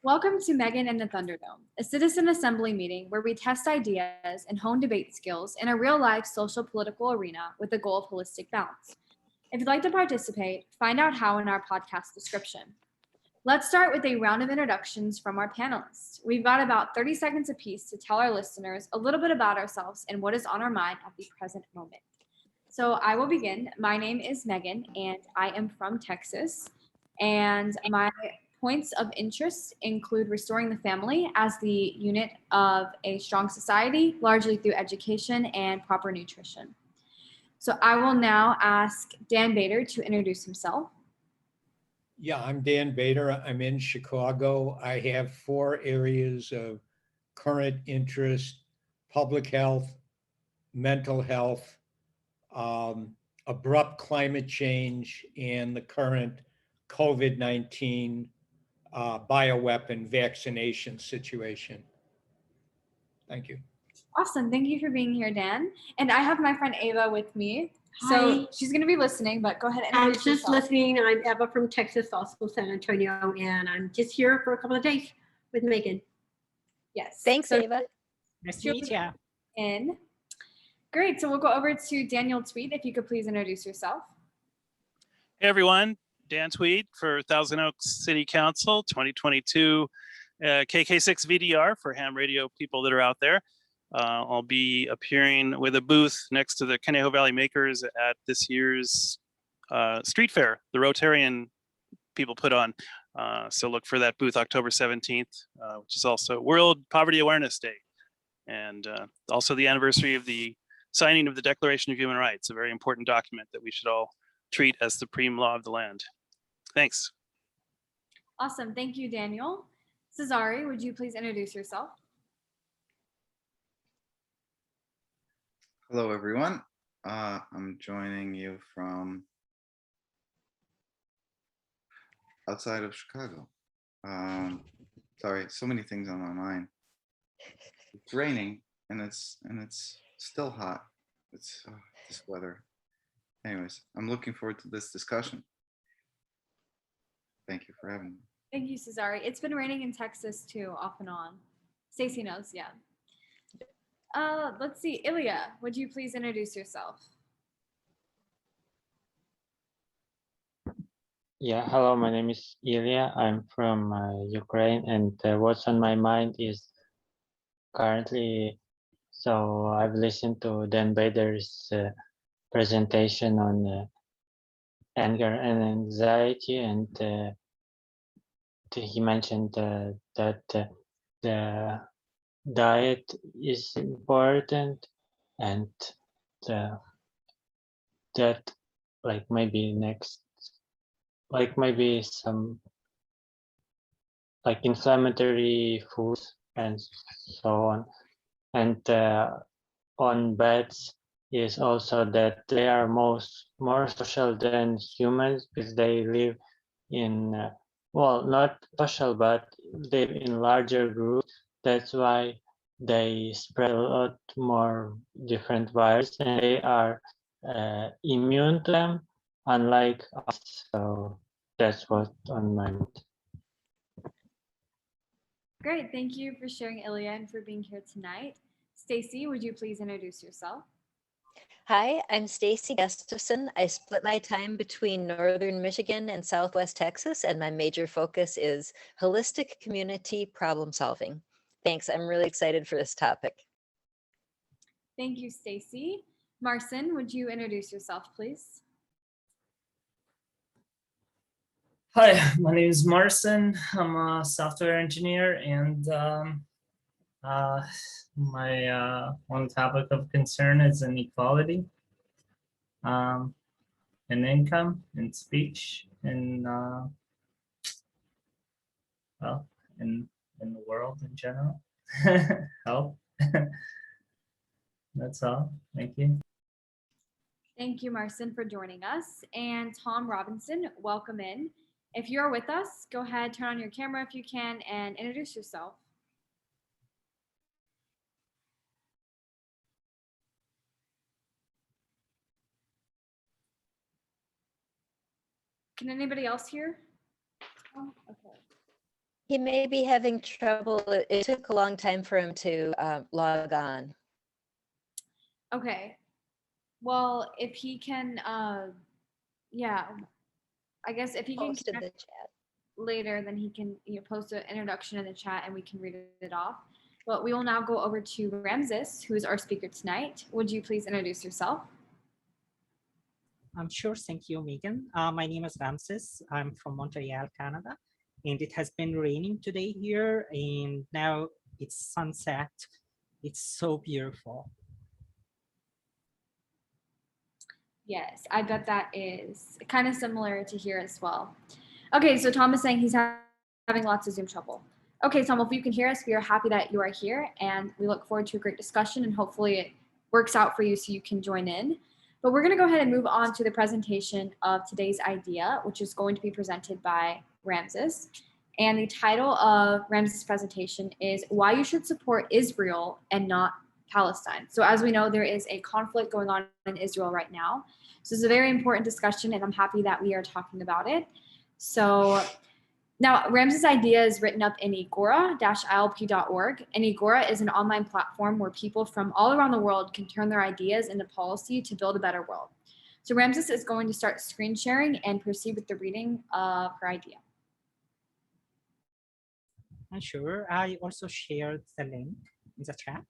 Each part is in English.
Welcome to Megan and the Thunderdome, a Citizen Assembly meeting where we test ideas and hone debate skills in a real-life social political arena with the goal of holistic balance. If you'd like to participate, find out how in our podcast description. Let's start with a round of introductions from our panelists. We've got about 30 seconds apiece to tell our listeners a little bit about ourselves and what is on our mind at the present moment. So I will begin. My name is Megan and I am from Texas. And my points of interest include restoring the family as the unit of a strong society, largely through education and proper nutrition. So I will now ask Dan Bader to introduce himself. Yeah, I'm Dan Bader. I'm in Chicago. I have 4 areas of current interest: public health, mental health, abrupt climate change, and the current COVID-19 bioweapon vaccination situation. Thank you. Awesome. Thank you for being here, Dan. And I have my friend Ava with me. Hi. So she's going to be listening, but go ahead and I'm introduce just yourself. listening. I'm Eva from Texas, also San Antonio, and I'm just here for a couple of days with Megan. Yes. Thanks, So Ava. Nice to meet you. Great. So we'll go over to Daniel Tweed. If you could please introduce yourself. Hey everyone, Dan Tweed for Thousand Oaks City Council 2022 KK6 VDR for ham radio people that are out there. I'll be appearing with a booth next to the Conejo Valley Makers at this year's street fair, the Rotarian people put on. So look for that booth October 17th, which is also World Poverty Awareness Day. And also the anniversary of the signing of the Declaration of Human Rights, a very important document that we should all treat as supreme law of the land. Thanks. Awesome. Thank you, Daniel. Cesare, would you please introduce yourself? Hello, everyone. I'm joining you from outside of Chicago. Sorry, so many things on my mind. It's raining and it's still hot. It's this weather. Anyways, I'm looking forward to this discussion. Thank you for having me. Thank you, Cesare. It's been raining in Texas too, off and on. Stacy knows, yeah. Let's see, Ilya, would you please introduce yourself? Yeah, hello, my name is Ilya. I'm from Ukraine, and what's on my mind is currently, so I've listened to Dan Bader's presentation on anger and anxiety, and he mentioned that the diet is important, and that like maybe next, like maybe some like inflammatory foods and so on, and on beds is also that they are more social than humans because they live in well, not social, but live in larger groups. That's why they spread a lot more different viruses, and they are immune to them, unlike us. So that's what's on my mind. Great, thank you for sharing, Ilya, and for being here tonight. Stacy, would you please introduce yourself? Hi, I'm Stacy Gustafson. I split my time between Northern Michigan and Southwest Texas, and my major focus is holistic community problem solving. Thanks, I'm really excited for this topic. Thank you, Stacy. Marcin, would you introduce yourself, please? Hi, my name is Marcin. I'm a software engineer, and my one topic of concern is inequality in income, in speech, in well, in the world in general. Health. That's all. Thank you. Thank you, Marcin, for joining us. And Tom Robinson, welcome in. If you're with us, go ahead, turn on your camera if you can, and introduce yourself. Can anybody else hear? Oh, okay. He may be having trouble. It took a long time for him to log on. Okay. Well, if he can, yeah, I guess if he can Post in the connect chat. later, then he can post an introduction in the chat and we can read it off. But we will now go over to Ramses, who is our speaker tonight. Would you please introduce yourself? I'm sure. Thank you, Megan. My name is Ramses. I'm from Montreal, Canada, and it has been raining today here, and now it's sunset. It's so beautiful. Yes, I bet that is kind of similar to here as well. Okay, so Tom is saying he's having lots of Zoom trouble. Okay, Tom, if you can hear us, we are happy that you are here, and we look forward to a great discussion, and hopefully it works out for you so you can join in. But we're going to go ahead and move on to the presentation of today's idea, which is going to be presented by Ramses. And the title of Ramses' presentation is Why You Should Support Israel and Not Palestine. So as we know, there is a conflict going on in Israel right now. So it's a very important discussion, and I'm happy that we are talking about it. So now, Ramses' idea is written up in Egora-ilp.org, and Egora is an online platform where people from all around the world can turn their ideas into policy to build a better world. So Ramses is going to start screen sharing and proceed with the reading of her idea. Sure. I also shared the link in the chat.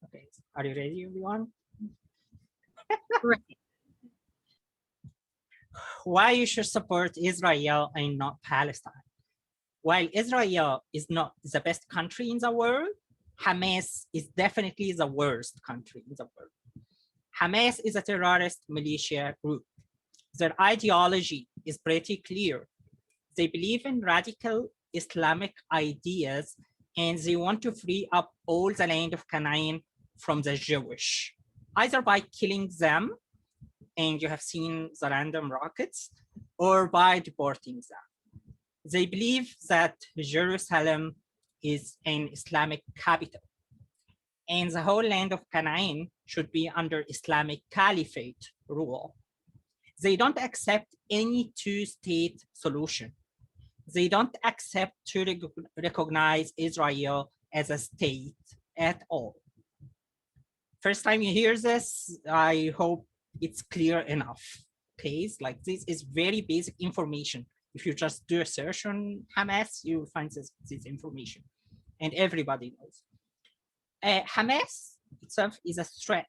Okay, are you ready, everyone? Why you should support Israel and not Palestine? While Israel is not the best country in the world, Hamas is definitely the worst country in the world. Hamas is a terrorist militia group. Their ideology is pretty clear. They believe in radical Islamic ideas, and they want to free up all the land of Canaan from the Jewish, either by killing them, and you have seen the random rockets, or by deporting them. They believe that Jerusalem is an Islamic capital, and the whole land of Canaan should be under Islamic Caliphate rule. They don't accept any two-state solution. They don't accept to recognize Israel as a state at all. First time you hear this, I hope it's clear enough. Okay, like this is very basic information. If you just do a search on Hamas, you will find this information, and everybody knows. Hamas itself is a threat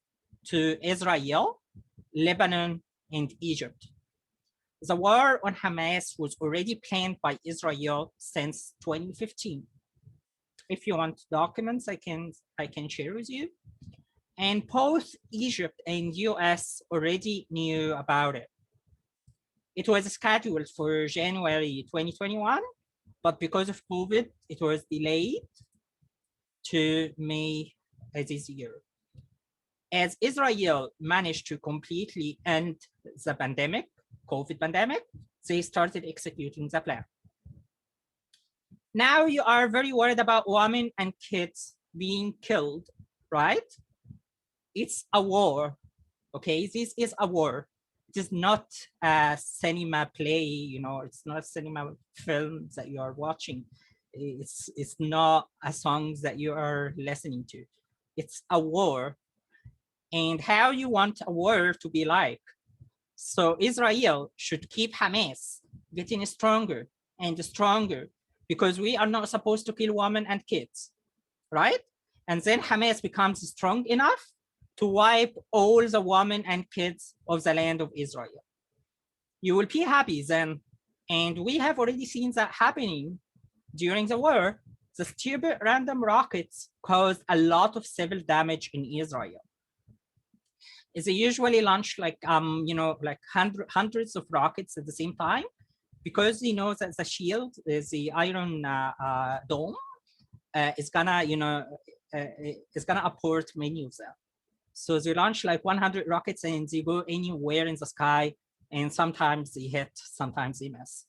to Israel, Lebanon, and Egypt. The war on Hamas was already planned by Israel since 2015. If you want documents, I can share with you. And both Egypt and US already knew about it. It was scheduled for January 2021, but because of COVID, it was delayed to May this year. As Israel managed to completely end the pandemic, COVID pandemic, they started executing the plan. Now you are very worried about women and kids being killed, right? It's a war, okay? This is a war. It is not a cinema play, it's not a cinema film that you are watching. It's not a song that you are listening to. It's a war. And how you want a war to be like? So Israel should keep Hamas getting stronger and stronger, because we are not supposed to kill women and kids, right? And then Hamas becomes strong enough to wipe all the women and kids of the land of Israel. You will be happy then. And we have already seen that happening during the war. The stupid random rockets caused a lot of civil damage in Israel. They usually launch like hundreds of rockets at the same time, because that the shield is the iron dome is gonna apport many of them. So they launch like 100 rockets and they go anywhere in the sky, and sometimes they hit, sometimes they miss.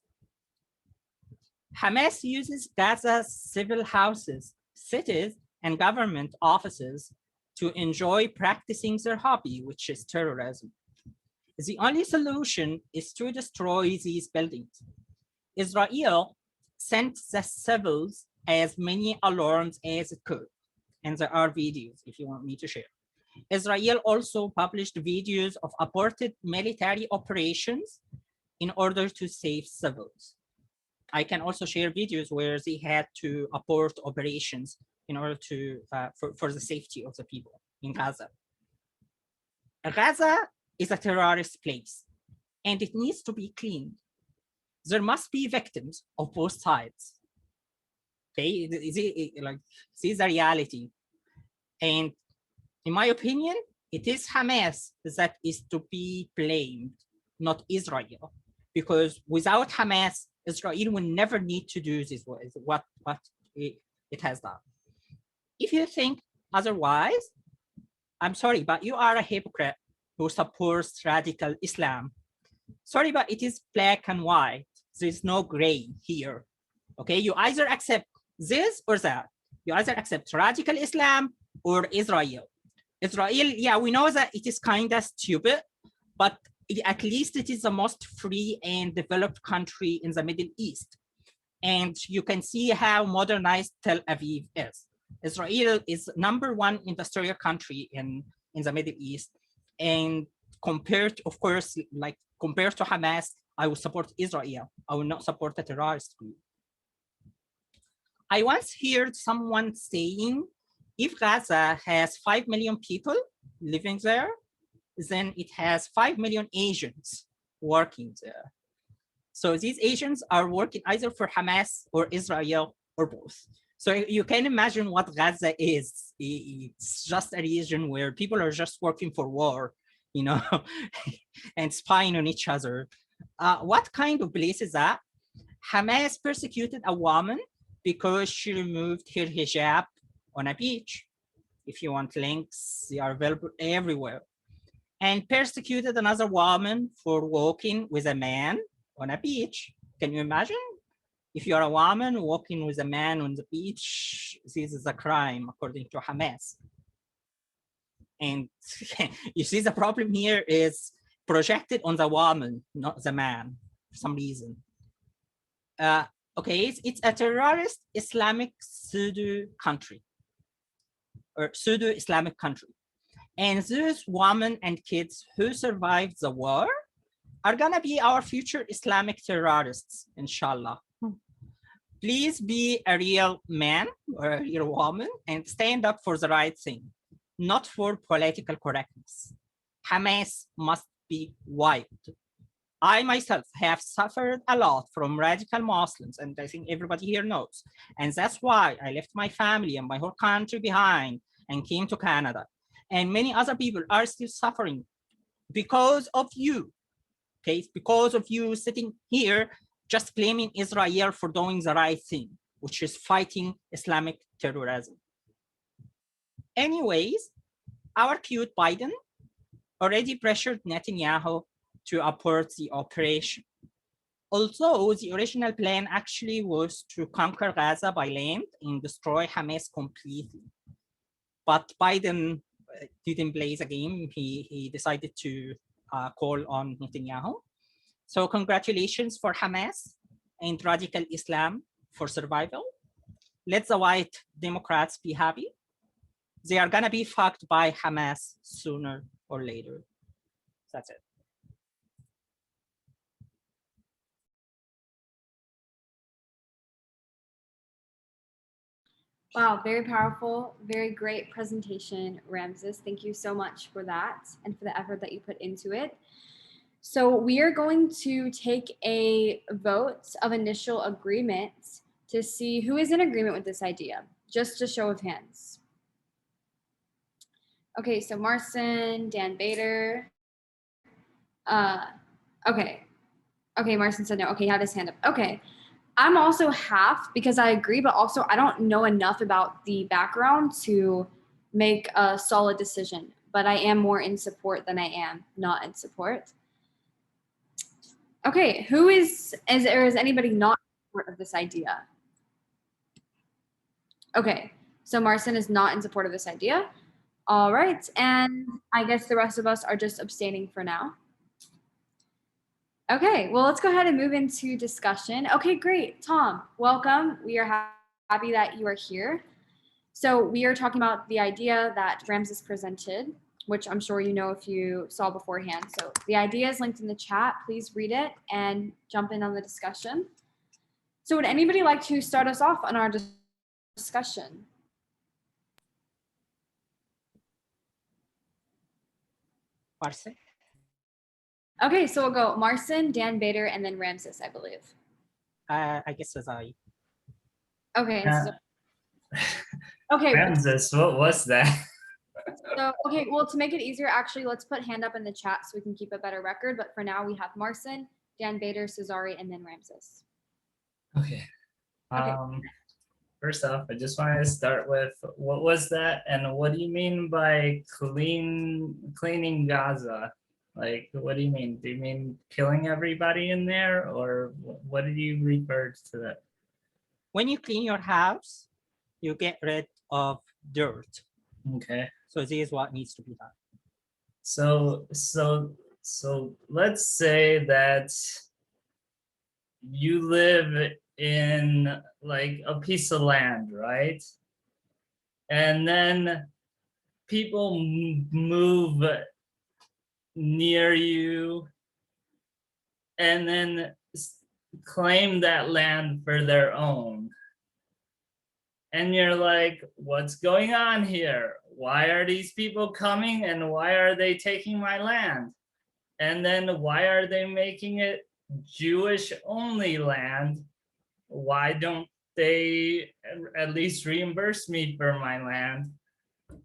Hamas uses Gaza's civil houses, cities, and government offices to enjoy practicing their hobby, which is terrorism. The only solution is to destroy these buildings. Israel sent the civils as many alarms as it could, and there are videos if you want me to share. Israel also published videos of aborted military operations in order to save civils. I can also share videos where they had to abort operations in order to for the safety of the people in Gaza. Gaza is a terrorist place, and it needs to be cleaned. There must be victims of both sides. Okay, this is the reality. And in my opinion, it is Hamas that is to be blamed, not Israel. Because without Hamas, Israel will never need to do this, what it has done. If you think otherwise, I'm sorry, but you are a hypocrite who supports radical Islam. Sorry, but it is black and white. There's no gray here. Okay, you either accept this or that. You either accept radical Islam or Israel. Israel, yeah, we know that it is kind of stupid, but at least it is the most free and developed country in the Middle East. And you can see how modernized Tel Aviv is. Israel is #1 industrial country in the Middle East. And compared, of course, like compared to Hamas, I will support Israel. I will not support a terrorist group. I once heard someone saying, if Gaza has 5 million people living there, then it has 5 million Asians working there. So these Asians are working either for Hamas or Israel or both. So you can imagine what Gaza is. It's just a region where people are just working for war, you know, and spying on each other. What kind of place is that? Hamas persecuted a woman because she removed her hijab on a beach. If you want links, they are available everywhere. And persecuted another woman for walking with a man on a beach. Can you imagine? If you are a woman walking with a man on the beach, this is a crime according to Hamas. And you see the problem here is projected on the woman, not the man, for some reason. Okay, it's a terrorist Islamic pseudo country or pseudo Islamic country. And those women and kids who survived the war are gonna be our future Islamic terrorists, inshallah. Please be a real man or a real woman and stand up for the right thing, not for political correctness. Hamas must be wiped. I myself have suffered a lot from radical Muslims, and I think everybody here knows. And that's why I left my family and my whole country behind and came to Canada. And many other people are still suffering because of you. Okay, it's because of you sitting here just blaming Israel for doing the right thing, which is fighting Islamic terrorism. Anyways, our cute Biden already pressured Netanyahu to abort the operation. Although the original plan actually was to conquer Gaza by land and destroy Hamas completely. But Biden didn't play the game. He decided to call on Netanyahu. So congratulations for Hamas and radical Islam for survival. Let the white Democrats be happy. They are gonna be fucked by Hamas sooner or later. That's it. Wow, very powerful, very great presentation, Ramses. Thank you so much for that and for the effort that you put into it. So we are going to take a vote of initial agreement to see who is in agreement with this idea. Just a show of hands. Okay, so Marcin, Dan Bader. Okay, Marcin said no. Okay, he had his hand up. Okay. I'm also half because I agree, but also I don't know enough about the background to make a solid decision, but I am more in support than I am not in support. Okay, who is anybody not in support of this idea? Okay, so Marcin is not in support of this idea. All right, and I guess the rest of us are just abstaining for now. Okay, well, let's go ahead and move into discussion. Okay, great. Tom, welcome. We are happy that you are here. So we are talking about the idea that Ramses presented, which I'm sure you know if you saw beforehand. So the idea is linked in the chat. Please read it and jump in on the discussion. So would anybody like to start us off on our discussion? Marcin? Okay, so we'll go Marcin, Dan Bader, and then Ramses, I believe. I guess as I. Okay. Yeah. Okay. Ramses, what was that? So, okay, well, to make it easier, actually, let's put hand up in the chat so we can keep a better record. But for now, we have Marcin, Dan Bader, Cesare, and then Ramses. Okay. Okay. First off, I just wanted to start with what was that, and what do you mean by cleaning Gaza? Like, what do you mean? Do you mean killing everybody in there, or what did you refer to that? When you clean your house, you get rid of dirt. Okay. So this is what needs to be done. So let's say that you live in like a piece of land, right? And then people move near you and then claim that land for their own. And you're like, what's going on here? Why are these people coming and why are they taking my land? And then why are they making it Jewish only land? Why don't they at least reimburse me for my land?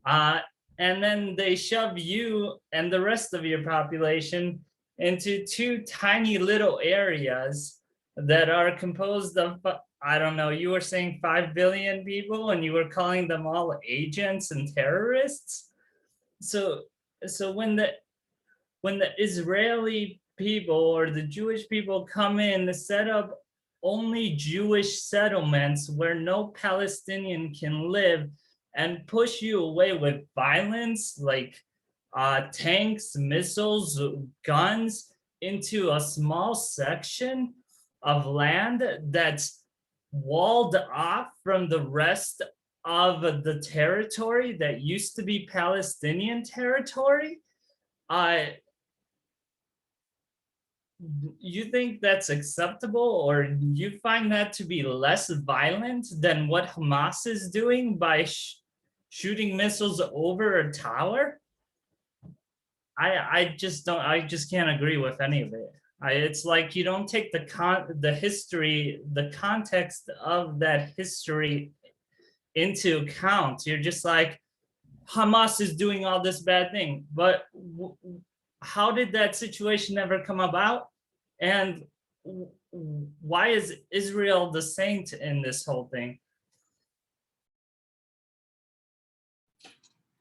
And then they shove you and the rest of your population into two tiny little areas that are composed of, I don't know, you were saying 5 billion people and you were calling them all agents and terrorists. So when the Israeli people or the Jewish people come in to set up only Jewish settlements where no Palestinian can live and push you away with violence like tanks, missiles, guns into a small section of land that's walled off from the rest of the territory that used to be Palestinian territory, you think that's acceptable, or you find that to be less violent than what Hamas is doing by shooting missiles over a tower? I just can't agree with any of it. It's like you don't take the context of that history into account. You're just like, Hamas is doing all this bad thing, but how did that situation ever come about? And why is Israel the saint in this whole thing?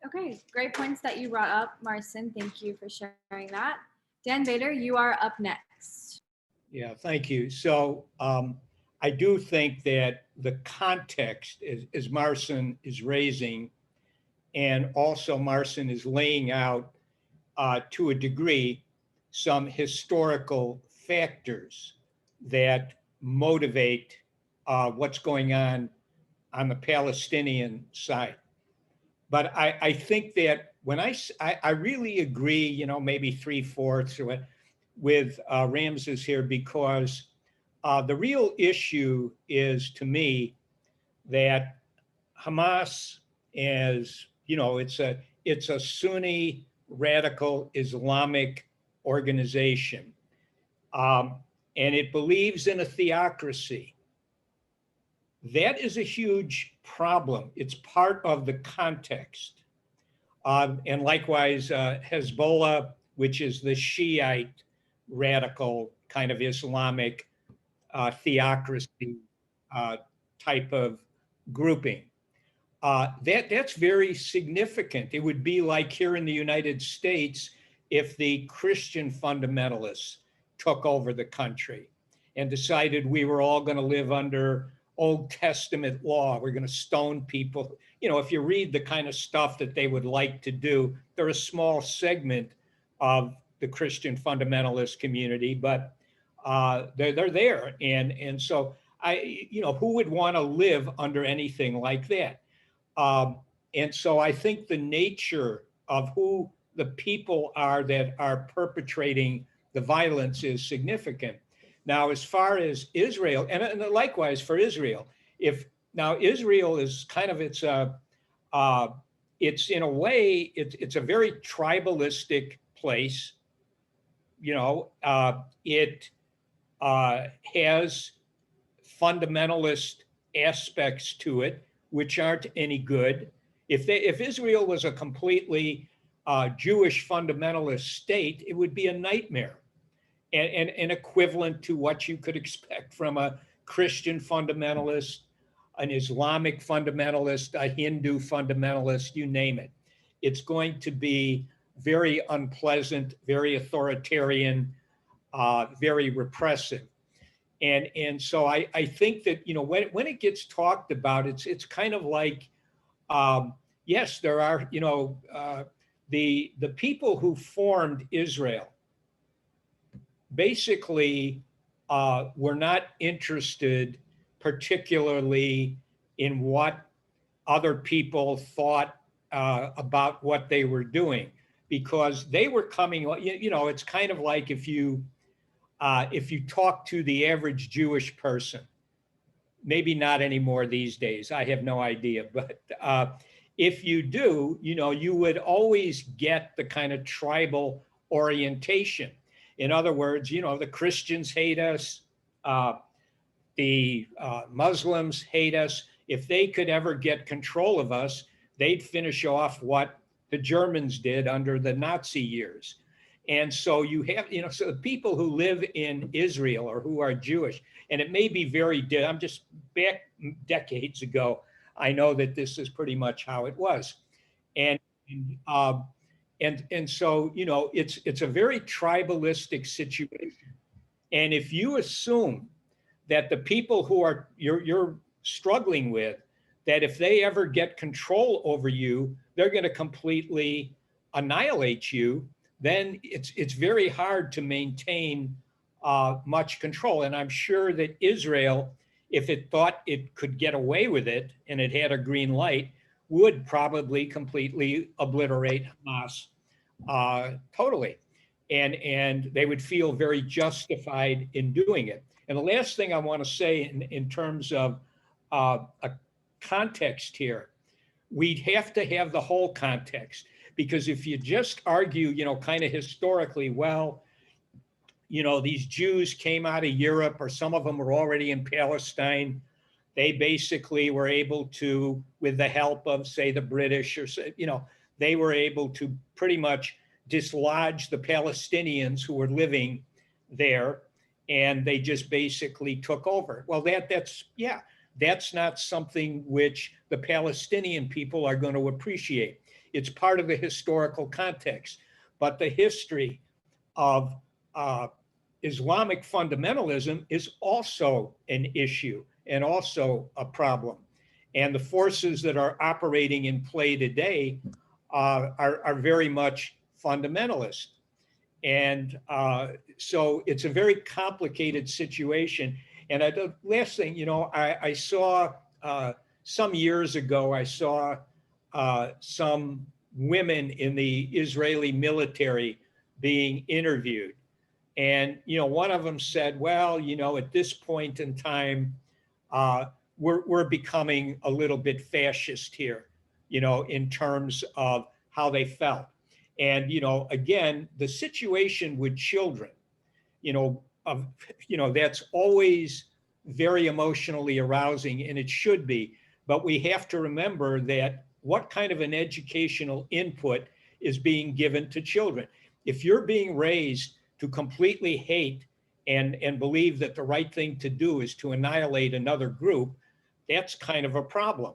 Okay, great points that you brought up, Marcin. Thank you for sharing that. Dan Bader, you are up next. Yeah, thank you. So I do think that the context is Marcin is raising, and also Marcin is laying out to a degree some historical factors that motivate what's going on the Palestinian side. But I think that when I really agree, you know, maybe 3/4 or with Ramses here, because the real issue is, to me, that Hamas is, you know, it's a Sunni radical Islamic organization, and it believes in a theocracy. That is a huge problem. It's part of the context. And likewise, Hezbollah, which is the Shiite radical kind of Islamic theocracy type of grouping. That's very significant. It would be like here in the United States if the Christian fundamentalists took over the country and decided we were all going to live under Old Testament law. We're going to stone people. You know, if you read the kind of stuff that they would like to do, they're a small segment of the Christian fundamentalist community, but they're there. And so who would want to live under anything like that? And so I think the nature of who the people are that are perpetrating the violence is significant. Now, as far as Israel, and likewise for Israel, if now Israel is kind of it's in a way it's a very tribalistic place. You know, it has fundamentalist aspects to it which aren't any good. If Israel was a completely Jewish fundamentalist state, it would be a nightmare. And equivalent to what you could expect from a Christian fundamentalist, an Islamic fundamentalist, a Hindu fundamentalist, you name it. It's going to be very unpleasant, very authoritarian, very repressive. And so I think that, you know, when it gets talked about, it's kind of like, yes, there are, you know, the people who formed Israel basically were not interested particularly in what other people thought about what they were doing, because they were coming, you know, it's kind of like if you talk to the average Jewish person, maybe not anymore these days, I have no idea, but if you do, you know, you would always get the kind of tribal orientation. In other words, you know, the Christians hate us, the Muslims hate us. If they could ever get control of us, they'd finish off what the Germans did under the Nazi years. And so you have, you know, so the people who live in Israel or who are Jewish, and it may be very, I'm just back decades ago, I know that this is pretty much how it was. And so, you know, it's a very tribalistic situation. And if you assume that the people who are you're struggling with, that if they ever get control over you, they're going to completely annihilate you, then it's very hard to maintain much control. And I'm sure that Israel, if it thought it could get away with it and it had a green light, would probably completely obliterate Hamas totally. And they would feel very justified in doing it. And the last thing I want to say in terms of a context here, we'd have to have the whole context, because if you just argue, you know, kind of historically, well, you know, these Jews came out of Europe, or some of them were already in Palestine. They basically were able to, with the help of, say, the British, or, you know, they were able to pretty much dislodge the Palestinians who were living there, and they just basically took over. Well, that's not something which the Palestinian people are going to appreciate. It's part of the historical context, but the history of Islamic fundamentalism is also an issue and also a problem. And the forces that are operating in play today are very much fundamentalist. And so it's a very complicated situation. And the last thing, you know, I saw some years ago, I saw some women in the Israeli military being interviewed. And, you know, one of them said, well, you know, at this point in time, we're becoming a little bit fascist here, you know, in terms of how they felt. And, you know, again, the situation with children, you know, that's always very emotionally arousing, and it should be. But we have to remember that what kind of an educational input is being given to children. If you're being raised to completely hate and believe that the right thing to do is to annihilate another group, that's kind of a problem,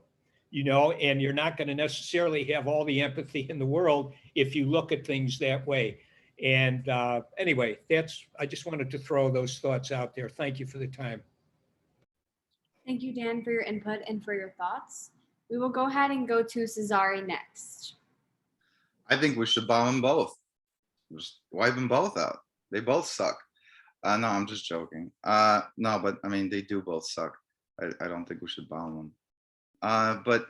you know, and you're not going to necessarily have all the empathy in the world if you look at things that way. And anyway, I just wanted to throw those thoughts out there. Thank you for the time. Thank you, Dan, for your input and for your thoughts. We will go ahead and go to Cesare next. I think we should bomb them both. Just wipe them both out. They both suck. No, I'm just joking. No, but I mean, they do both suck. I don't think we should bomb them. But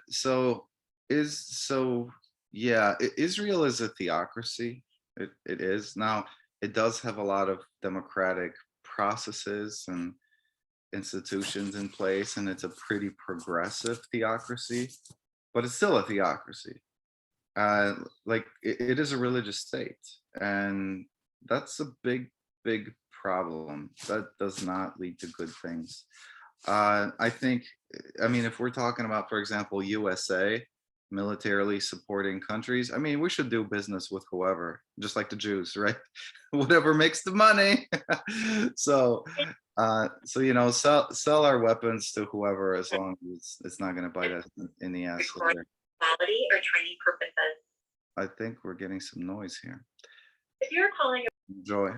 yeah, Israel is a theocracy. It is. Now, it does have a lot of democratic processes and institutions in place, and it's a pretty progressive theocracy, but it's still a theocracy. Like it is a religious state, and that's a big problem. That does not lead to good things. I think, I mean, if we're talking about, for example, USA militarily supporting countries, I mean, we should do business with whoever, just like the Jews, right? Whatever makes the money. So you know, sell our weapons to whoever, as long as it's not going to bite us in the ass. Quality or training purposes. I think we're getting some noise here. If you're calling Joy.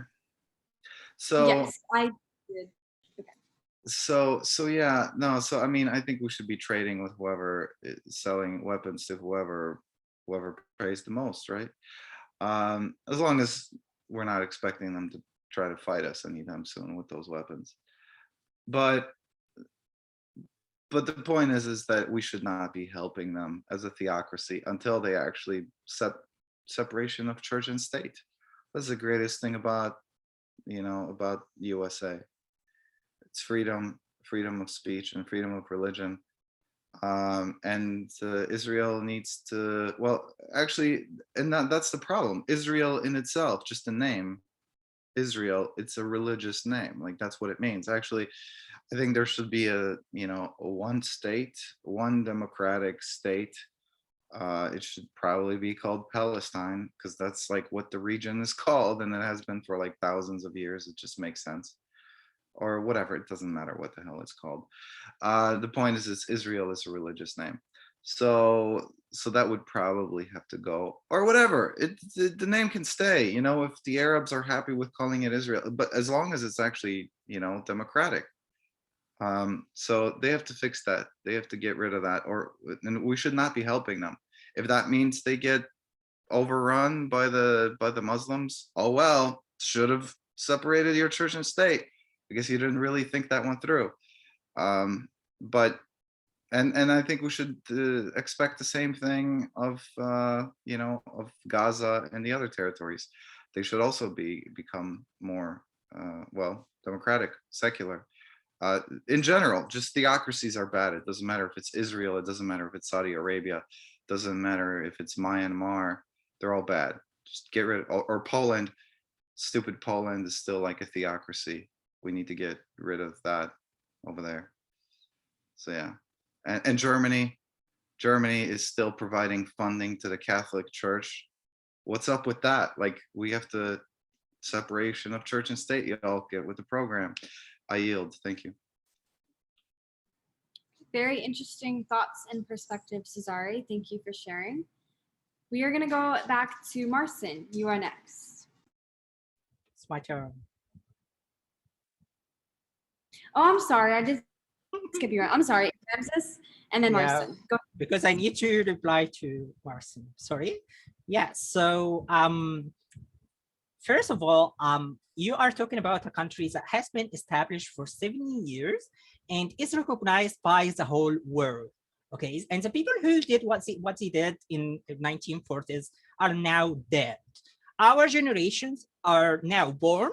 So Yes, I did. so yeah, no, so I mean, I think we should be trading with whoever is selling weapons to whoever pays the most, right? As long as we're not expecting them to try to fight us anytime soon with those weapons. But the point is that we should not be helping them as a theocracy until they actually separation of church and state. That's the greatest thing about, you know, about USA. It's freedom of speech and freedom of religion. And Israel needs to, well, actually, and that's the problem. Israel in itself, just the name, Israel, it's a religious name. Like, that's what it means. Actually, I think there should be a one state, one democratic state. It should probably be called Palestine, because that's like what the region is called, and it has been for like thousands of years. It just makes sense. Or whatever, it doesn't matter what the hell it's called. The point is, Israel is a religious name. So that would probably have to go, or whatever. The name can stay, you know, if the Arabs are happy with calling it Israel, but as long as it's actually, you know, democratic. So they have to fix that. They have to get rid of that, and we should not be helping them. If that means they get overrun by the Muslims, oh well, should have separated your church and state. I guess you didn't really think that one through. But I think we should expect the same thing of you know, of Gaza and the other territories. They should also become more well, democratic, secular. In general, just theocracies are bad. It doesn't matter if it's Israel, it doesn't matter if it's Saudi Arabia, it doesn't matter if it's Myanmar, they're all bad. Just get rid of, or Poland. Stupid Poland is still like a theocracy. We need to get rid of that over there. So yeah, and Germany is still providing funding to the Catholic Church. What's up with that? Like, we have to separation of church and state. Y'all get with the program. I yield. Thank you. Very interesting thoughts and perspectives, Cesare. Thank you for sharing. We are going to go back to Marcin. You are next. It's my turn. Oh, I'm sorry. I did skip you. I'm sorry. Ramses and then Marcin. Go. Because I need to reply to Marcin. Sorry. Yeah. So first of all, you are talking about a country that has been established for 70 years and is recognized by the whole world. Okay, and the people who did what they did in the 1940s are now dead. Our generations are now born.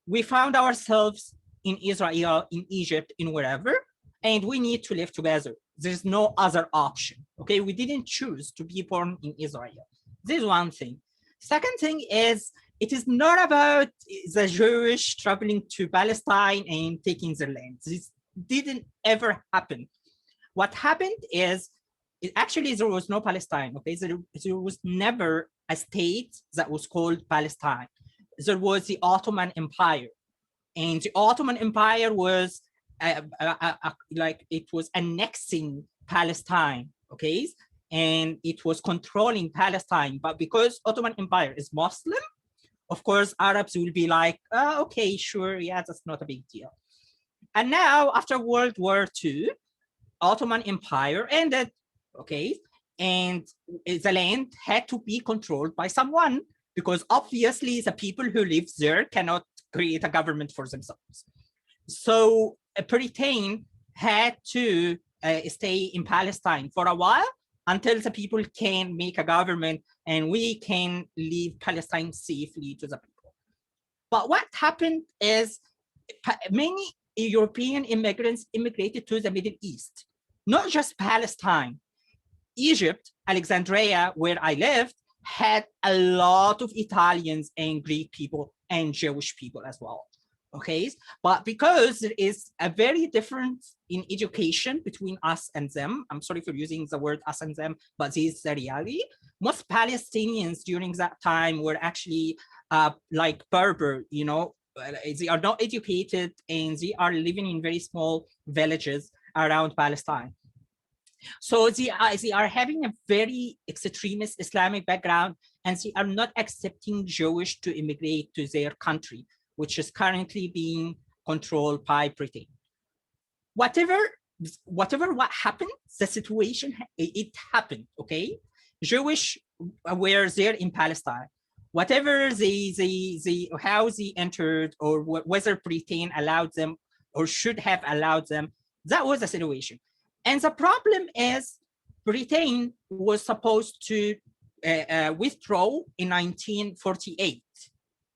We found ourselves in Israel, in Egypt, in wherever, and we need to live together. There's no other option. Okay, we didn't choose to be born in Israel. This is one thing. Second thing is, it is not about the Jewish traveling to Palestine and taking their land. This didn't ever happen. What happened is, actually there was no Palestine, okay? There was never a state that was called Palestine. There was the Ottoman Empire. And the Ottoman Empire was like, it was annexing Palestine, okay? And it was controlling Palestine. But because Ottoman Empire is Muslim, of course, Arabs will be like, oh, okay, sure, yeah, that's not a big deal. And now, after World War II, Ottoman Empire ended, okay? And the land had to be controlled by someone, because obviously the people who live there cannot create a government for themselves. So Britain had to stay in Palestine for a while until the people can make a government and we can leave Palestine safely to the people. But what happened is many European immigrants immigrated to the Middle East, not just Palestine. Egypt, Alexandria, where I lived, had a lot of Italians and Greek people and Jewish people as well. Okay, but because there is a very difference in education between us and them, I'm sorry for using the word us and them, but this is the reality. Most Palestinians during that time were actually like Berber, you know, they are not educated and they are living in very small villages around Palestine. So they are having a very extremist Islamic background, and they are not accepting Jewish to immigrate to their country, which is currently being controlled by Britain. Whatever what happened, the situation, it happened, okay? Jewish were there in Palestine. Whatever how they entered, or whether Britain allowed them or should have allowed them, that was the situation. And the problem is Britain was supposed to withdraw in 1948,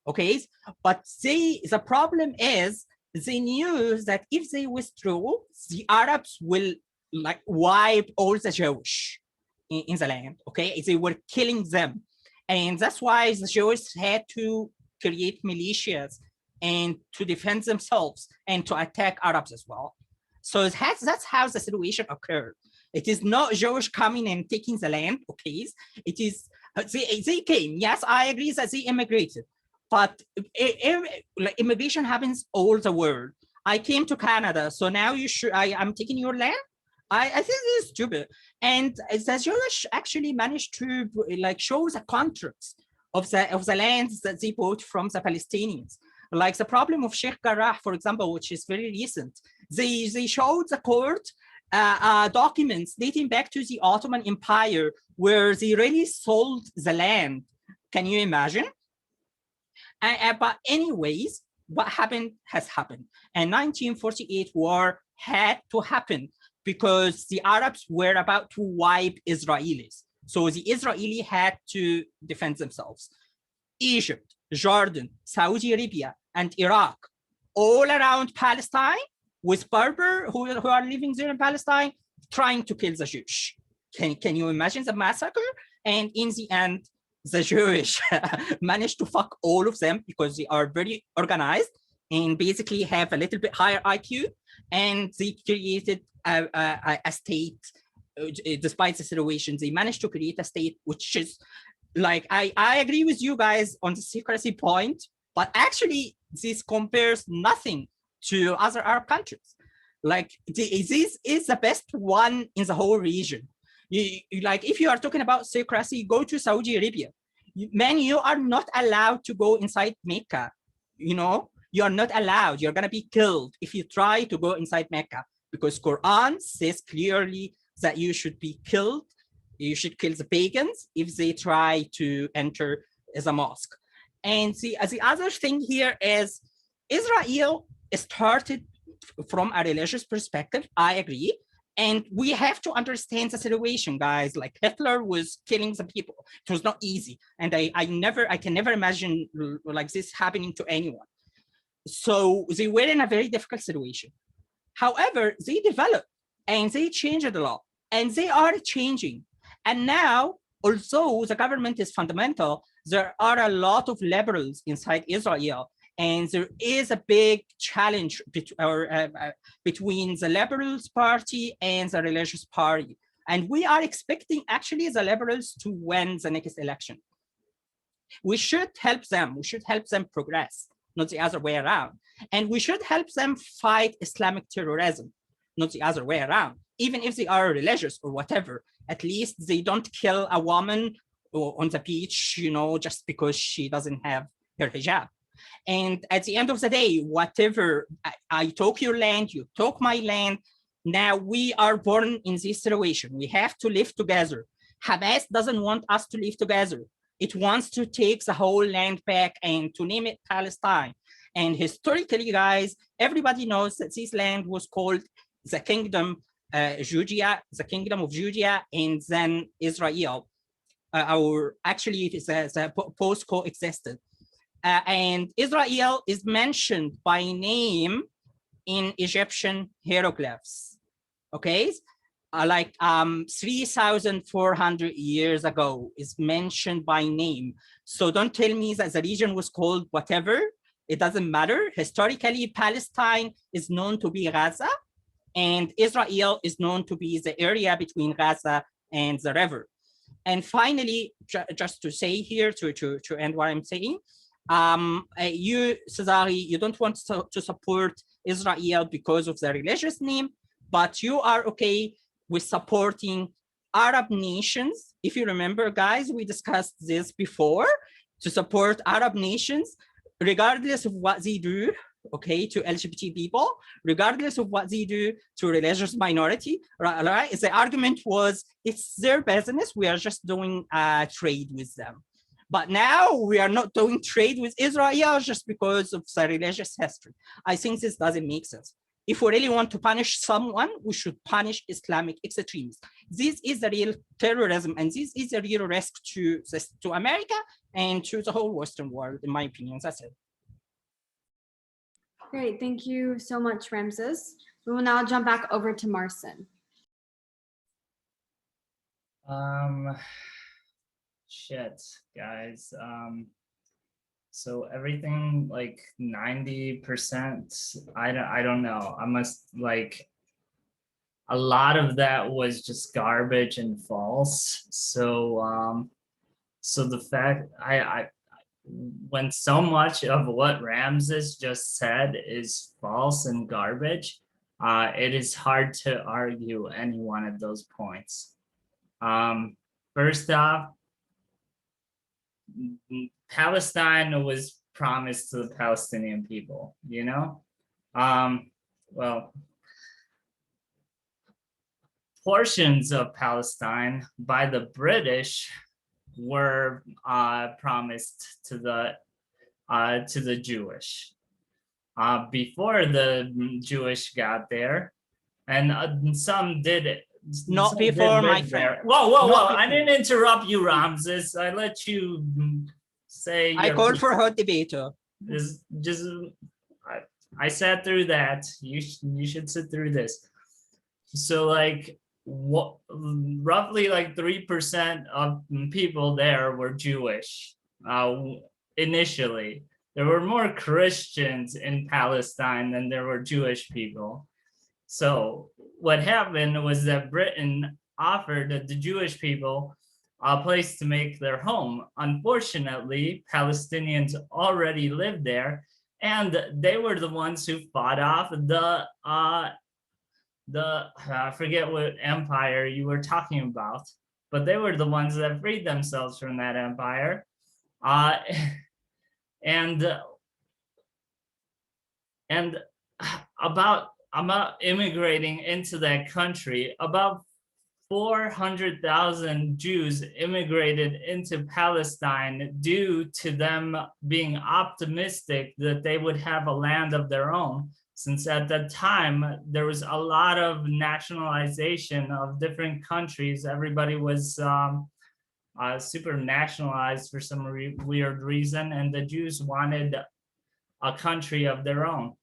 okay? But the problem is they knew that if they withdraw, the Arabs will like wipe all the Jewish in the land, okay? They were killing them. And that's why the Jews had to create militias and to defend themselves and to attack Arabs as well. So that's how the situation occurred. It is not Jewish coming and taking the land, okay? It is, they came, yes, I agree that they immigrated, but immigration happens all the world. I came to Canada, so now I'm taking your land? I think this is stupid. And the Jewish actually managed to like show the contracts of the lands that they bought from the Palestinians. Like the problem of Sheikh Jarrah, for example, which is very recent. They showed the court documents dating back to the Ottoman Empire where they really sold the land. Can you imagine? But anyways, what happened has happened. And 1948 war had to happen because the Arabs were about to wipe Israelis. So the Israeli had to defend themselves. Egypt, Jordan, Saudi Arabia, and Iraq, all around Palestine, with Berber who are living there in Palestine, trying to kill the Jewish. Can you imagine the massacre? And in the end, the Jewish managed to fuck all of them because they are very organized and basically have a little bit higher IQ, and they created a state. Despite the situation, they managed to create a state which is like, I agree with you guys on the secrecy point, but actually this compares nothing to other Arab countries. Like this is the best one in the whole region. Like if you are talking about secrecy, go to Saudi Arabia. Man, you are not allowed to go inside Mecca. You know, you are not allowed. You're gonna be killed if you try to go inside Mecca, because Quran says clearly that you should be killed. You should kill the pagans if they try to enter the mosque. And the other thing here is Israel started from a religious perspective. I agree. And we have to understand the situation, guys. Like Hitler was killing the people. It was not easy. And I can never imagine like this happening to anyone. So they were in a very difficult situation. However, they developed and they changed a lot, and they are changing. And now, although the government is fundamental, there are a lot of liberals inside Israel, and there is a big challenge between the Liberals Party and the Religious Party. And we are expecting actually the liberals to win the next election. We should help them. We should help them progress, not the other way around. And we should help them fight Islamic terrorism, not the other way around. Even if they are religious or whatever, at least they don't kill a woman on the beach, you know, just because she doesn't have her hijab. And at the end of the day, whatever, I took your land, you took my land, Now we are born in this situation. We have to live together. Hamas doesn't want us to live together. It wants to take the whole land back and to name it Palestine. And historically, guys, everybody knows that this land was called the Kingdom Judea, the Kingdom of Judea, and then Israel. Or actually, it is the post coexisted. And Israel is mentioned by name in Egyptian hieroglyphs. Okay, like 3,400 years ago is mentioned by name. So don't tell me that the region was called whatever. It doesn't matter. Historically, Palestine is known to be Gaza, and Israel is known to be the area between Gaza and the river. And finally, just to say here, to end what I'm saying, you, Cesare, you don't want to support Israel because of the religious name, but you are okay with supporting Arab nations. If you remember, guys, we discussed this before, to support Arab nations, regardless of what they do, okay, to LGBT people, regardless of what they do to religious minority, right? The argument was, it's their business, we are just doing trade with them. But now we are not doing trade with Israel just because of the religious history. I think this doesn't make sense. If we really want to punish someone, we should punish Islamic extremists. This is the real terrorism, and this is a real risk to America and to the whole Western world, in my opinion. That's it. Great, thank you so much, Ramses. We will now jump back over to Marcin. Shit, guys. So everything like 90%, I don't know. I must like, a lot of that was just garbage and false. So so the fact when so much of what Ramses just said is false and garbage, it is hard to argue any one of those points. First off, Palestine was promised to the Palestinian people, you know? Well, portions of Palestine by the British were promised to the Jewish before the Jewish got there, and some did it. Not before, my friend. Whoa! I didn't interrupt you, Ramses. I let you say. I called for a hot debate. I sat through that. You should sit through this. So like, what, roughly like 3% of people there were Jewish initially. There were more Christians in Palestine than there were Jewish people. So what happened was that Britain offered the Jewish people a place to make their home. Unfortunately, Palestinians already lived there, and they were the ones who fought off I forget what empire you were talking about, but they were the ones that freed themselves from that empire. And about immigrating into that country, about 400,000 Jews immigrated into Palestine due to them being optimistic that they would have a land of their own, since at that time there was a lot of nationalization of different countries. Everybody was super nationalized for some weird reason, and the Jews wanted a country of their own.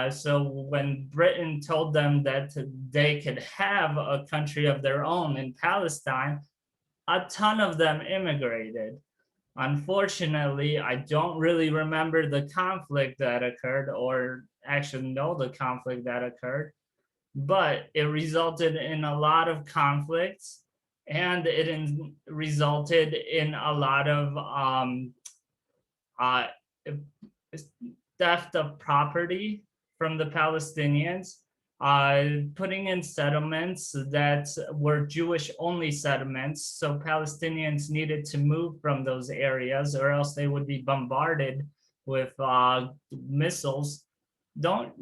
So when Britain told them that they could have a country of their own in Palestine, a ton of them immigrated. Unfortunately, I don't really remember the conflict that occurred, or actually know the conflict that occurred, but it resulted in a lot of conflicts, and it resulted in a lot of theft of property from the Palestinians, putting in settlements that were Jewish-only settlements. So Palestinians needed to move from those areas, or else they would be bombarded with missiles don't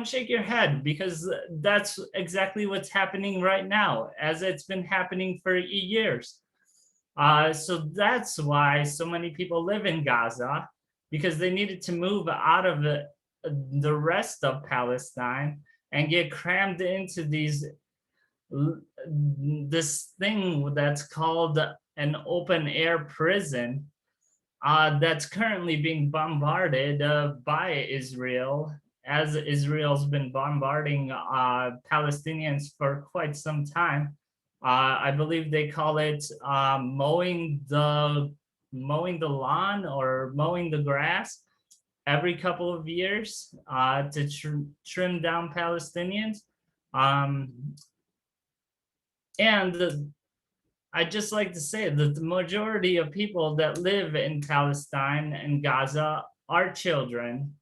shake your head, because that's exactly what's happening right now, as it's been happening for years. So that's why so many people live in Gaza, because they needed to move out of the rest of Palestine and get crammed into this thing that's called an open air prison, that's currently being bombarded by Israel, as Israel's been bombarding Palestinians for quite some time. I believe they call it mowing the lawn or mowing the grass every couple of years to trim down Palestinians. And I'd just like to say that the majority of people that live in Palestine and Gaza are children,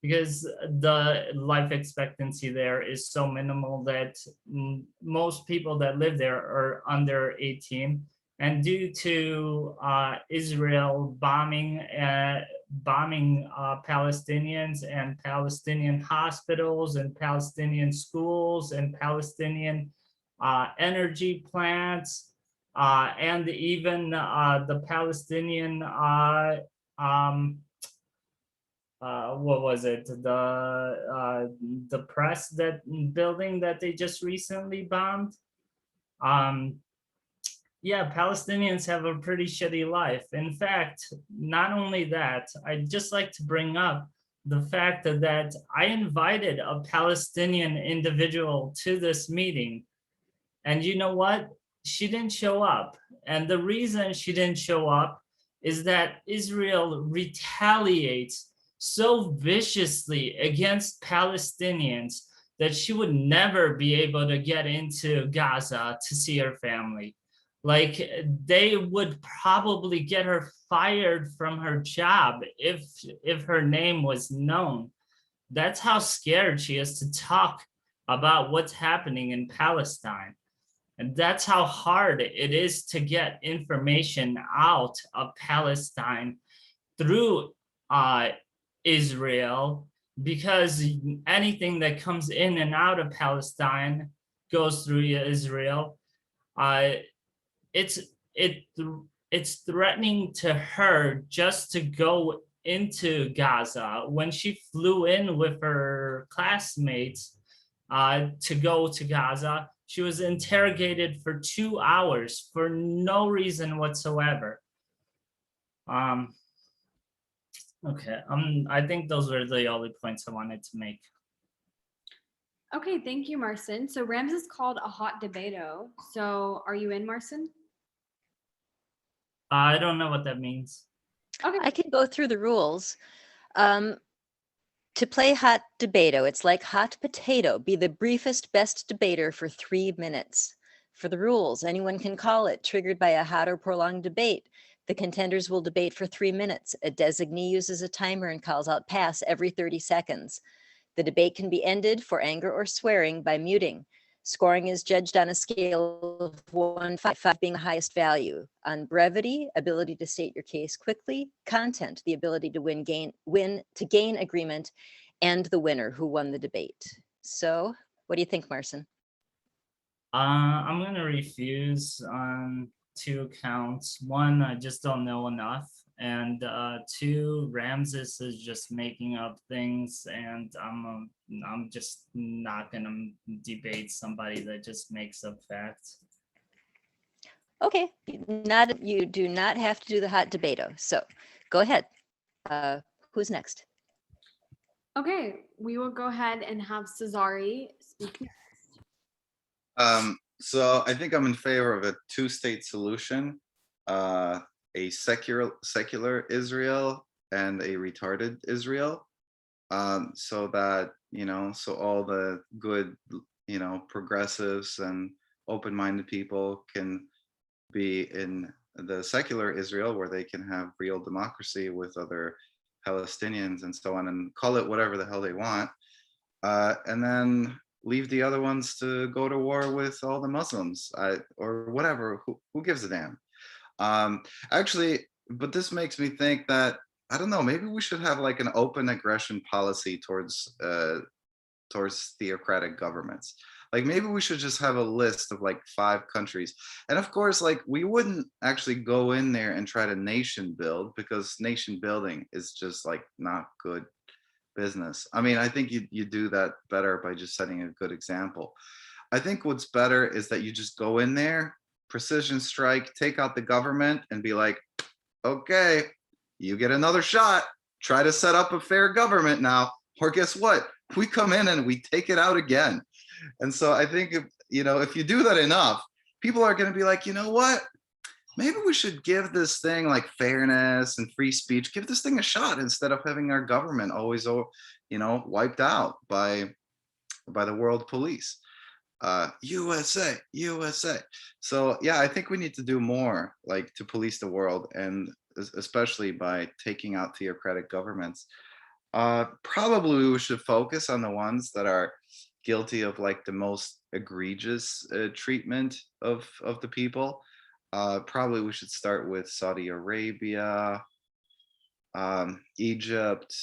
because the life expectancy there is so minimal that most people that live there are under 18. And due to Israel bombing Palestinians and Palestinian hospitals and Palestinian schools and Palestinian energy plants, and even the Palestinian what was it, the press that building that they just recently bombed. Yeah, Palestinians have a pretty shitty life. In fact, not only that, I'd just like to bring up the fact that I invited a Palestinian individual to this meeting, and you know what? She didn't show up. And the reason she didn't show up is that Israel retaliates so viciously against Palestinians that she would never be able to get into Gaza to see her family. Like, they would probably get her fired from her job if her name was known. That's how scared she is to talk about what's happening in Palestine. And that's how hard it is to get information out of Palestine through Israel, because anything that comes in and out of Palestine goes through Israel. It's threatening to her just to go into Gaza. When she flew in with her classmates to go to Gaza, she was interrogated for 2 hours for no reason whatsoever. Okay, I think those were the only points I wanted to make. Okay, thank you, Marcin. So Ramses called a hot debate-o. So are you in, Marcin? I don't know what that means. Okay. I can go through the rules. To play hot debate-o, it's like hot potato. Be the briefest, best debater for 3 minutes. For the rules, anyone can call it, triggered by a hot or prolonged debate. The contenders will debate for 3 minutes. A designee uses a timer and calls out pass every 30 seconds. The debate can be ended for anger or swearing by muting. Scoring is judged on a scale of 1 to 5 being the highest value. On brevity, ability to state your case quickly, content, the ability to gain agreement, and the winner who won the debate. So, what do you think, Marcin? I'm gonna refuse on 2 counts. 1, I just don't know enough, and 2, Ramses is just making up things, and I'm just not gonna debate somebody that just makes up facts. Okay, you do not have to do the hot debate-o. So, go ahead. Who's next? Okay, we will go ahead and have Cesare speak. So I think I'm in favor of a 2-state solution, a secular Israel and a retarded Israel, so that, so all the good, progressives and open-minded people can be in the secular Israel, where they can have real democracy with other Palestinians and so on, and call it whatever the hell they want, and then leave the other ones to go to war with all the Muslims, or whatever. Who gives a damn? Actually, but this makes me think that I don't know, maybe we should have like an open aggression policy towards theocratic governments. Like maybe we should just have a list of like 5 countries. And of course, like we wouldn't actually go in there and try to nation build, because nation building is just like not good business. I mean, I think you do that better by just setting a good example. I think what's better is that you just go in there, precision strike, take out the government and be like, okay, you get another shot. Try to set up a fair government now. Or guess what? We come in and we take it out again. And so I think, if you do that enough, people are going to be like, you know what? Maybe we should give this thing like fairness and free speech, give this thing a shot instead of having our government always, wiped out by the world police. USA, USA. So yeah, I think we need to do more like to police the world, and especially by taking out theocratic governments. Probably we should focus on the ones that are guilty of like the most egregious treatment of the people. Probably we should start with Saudi Arabia, Egypt.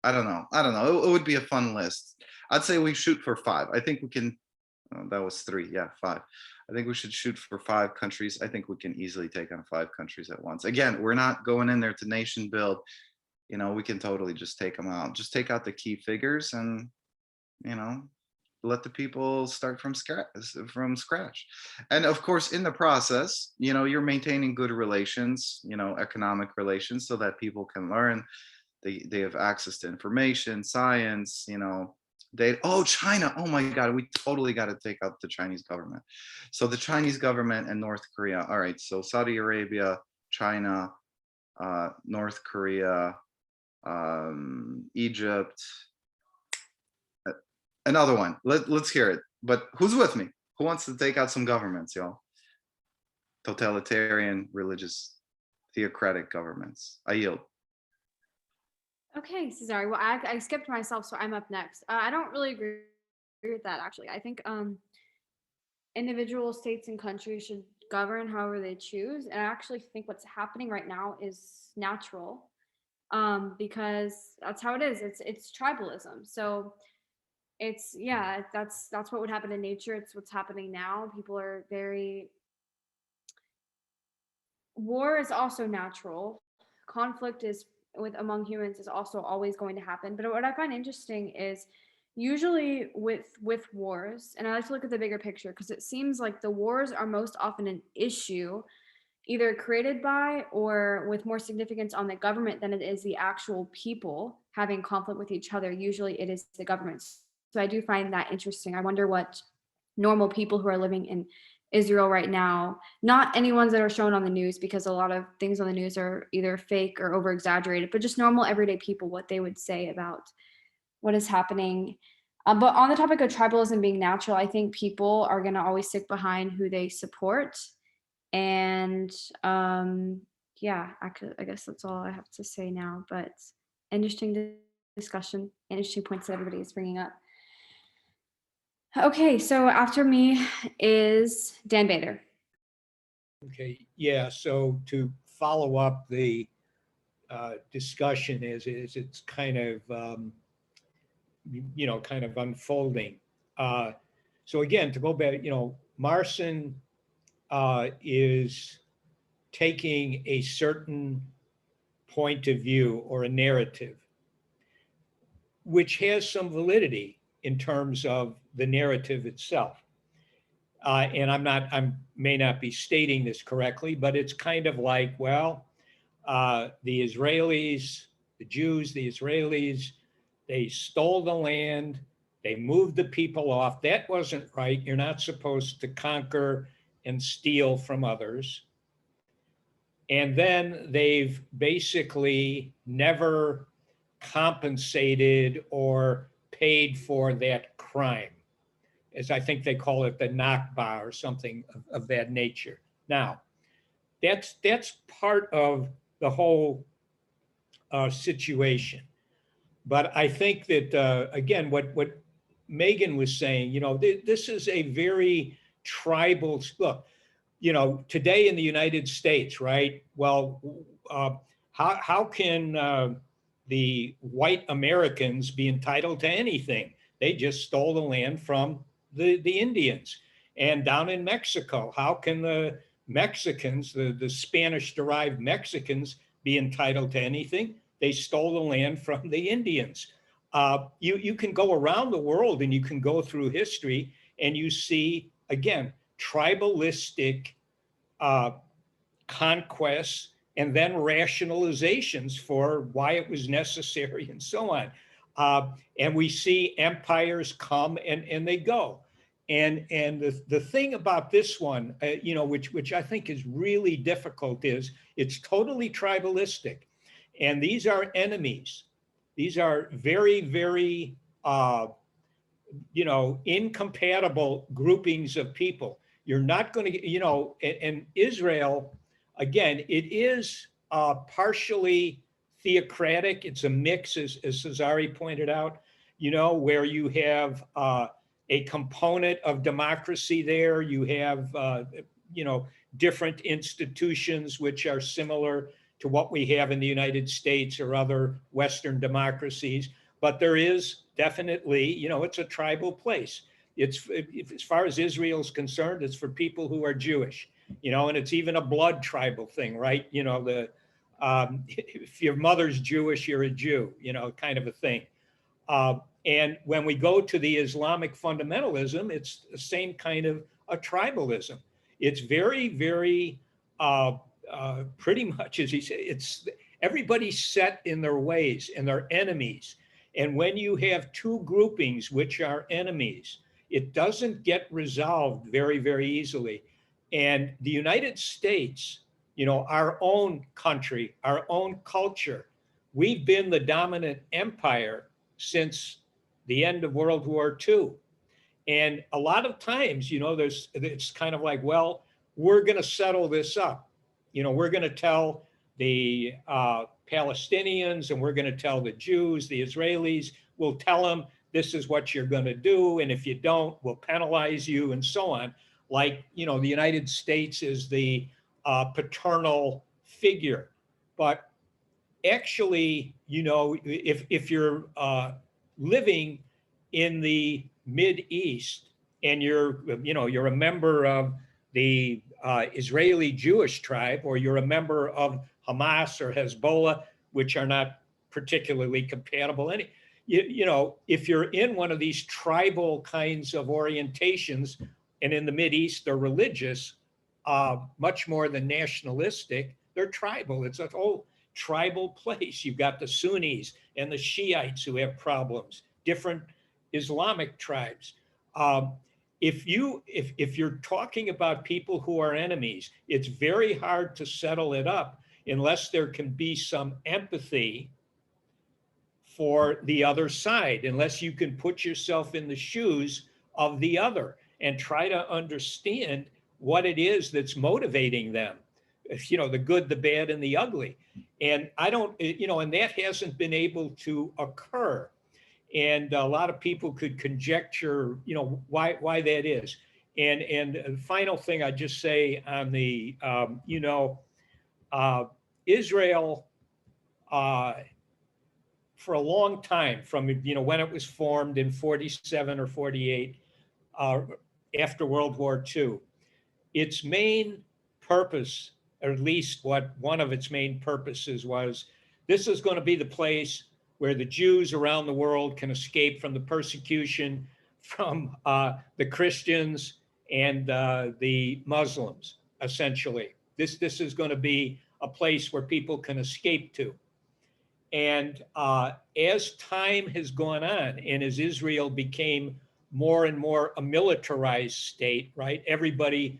I don't know. It would be a fun list. I'd say we shoot for 5. I think we can. That was 3. Yeah, 5. I think we should shoot for 5 countries. I think we can easily take on 5 countries at once. Again, we're not going in there to nation build. We can totally just take them out. Just take out the key figures and, let the people start from scratch. And of course, in the process, you're maintaining good relations, economic relations, so that people can learn. They have access to information, science, China. Oh my God, we totally got to take out the Chinese government. So the Chinese government and North Korea. All right. So Saudi Arabia, China, North Korea, Egypt. Another one. Let's hear it. But who's with me? Who wants to take out some governments, y'all? Totalitarian, religious, theocratic governments. I yield. Okay, Cesare. Well, I skipped myself, so I'm up next. I don't really agree with that, actually. I think individual states and countries should govern however they choose. And I actually think what's happening right now is natural, because that's how it is. It's tribalism. So that's what would happen in nature. It's what's happening now. People are war is also natural. Conflict is among humans is also always going to happen. But what I find interesting is usually with wars, and I like to look at the bigger picture, because it seems like the wars are most often an issue either created by or with more significance on the government than it is the actual people having conflict with each other. Usually it is the government. So I do find that interesting. I wonder what normal people who are living in Israel right now, not any ones that are shown on the news, because a lot of things on the news are either fake or over exaggerated, but just normal everyday people, what they would say about what is happening. But on the topic of tribalism being natural, I think people are going to always stick behind who they support. And actually, I guess that's all I have to say now, but interesting discussion, interesting points that everybody is bringing up. Okay, so after me is Dan Bader. Okay, yeah, so to follow up the discussion is it's kind of, kind of unfolding. So again, to go back, Marson is taking a certain point of view or a narrative, which has some validity in terms of the narrative itself. And I may not be stating this correctly, but it's kind of like, well, the Israelis, the Jews, the Israelis, they stole the land, they moved the people off. That wasn't right. You're not supposed to conquer and steal from others. And then they've basically never compensated or paid for that crime, as I think they call it, the Nakba or something of that nature. Now, that's part of the whole situation. But I think that, again, what Megan was saying, this is a very tribal look. Today in the United States, right? Well, how can the white Americans be entitled to anything? They just stole the land from the Indians. And down in Mexico, how can the Mexicans, the Spanish-derived Mexicans, be entitled to anything? They stole the land from the Indians. You can go around the world and you can go through history and you see, again, tribalistic conquests and then rationalizations for why it was necessary and so on. And we see empires come and they go. And the thing about this one, which I think is really difficult, is it's totally tribalistic. And these are enemies. These are very, very, incompatible groupings of people. You're not going to, and Israel, again, it is partially theocratic. It's a mix, as Cesare pointed out, where you have a component of democracy there. You have, different institutions which are similar to what we have in the United States or other Western democracies. But there is definitely, it's a tribal place. It's, as far as Israel's concerned, it's for people who are Jewish, and it's even a blood tribal thing, right? If your mother's Jewish, you're a Jew, kind of a thing. And when we go to the Islamic fundamentalism, it's the same kind of a tribalism. It's very, very, pretty much, as he said, it's everybody's set in their ways and they're enemies. And when you have two groupings which are enemies, it doesn't get resolved very, very easily. And the United States, our own country, our own culture, we've been the dominant empire since the end of World War II. And a lot of times, it's kind of like, well, we're going to settle this up. We're going to tell the Palestinians and we're going to tell the Jews, the Israelis, we'll tell them this is what you're going to do. And if you don't, we'll penalize you and so on. Like, the United States is the paternal figure. But actually, if you're living in the Mid-East and you're a member of the Israeli Jewish tribe, or you're a member of Hamas or Hezbollah, which are not particularly compatible. If you're in one of these tribal kinds of orientations, and in the Mideast, they're religious, much more than nationalistic, they're tribal. It's a whole tribal place. You've got the Sunnis and the Shiites who have problems, different Islamic tribes. If you're talking about people who are enemies, it's very hard to settle it up unless there can be some empathy for the other side, unless you can put yourself in the shoes of the other and try to understand what it is that's motivating them, the good, the bad, and the ugly. And and that hasn't been able to occur. And a lot of people could conjecture, why that is. And the final thing I'd just say on the, Israel, for a long time, from when it was formed in 47 or 48, after World War II, its main purpose, or at least what one of its main purposes was, this is going to be the place where the Jews around the world can escape from the persecution from the Christians and the Muslims, essentially. This is going to be a place where people can escape to. And as time has gone on, and as Israel became more and more a militarized state, right? Everybody,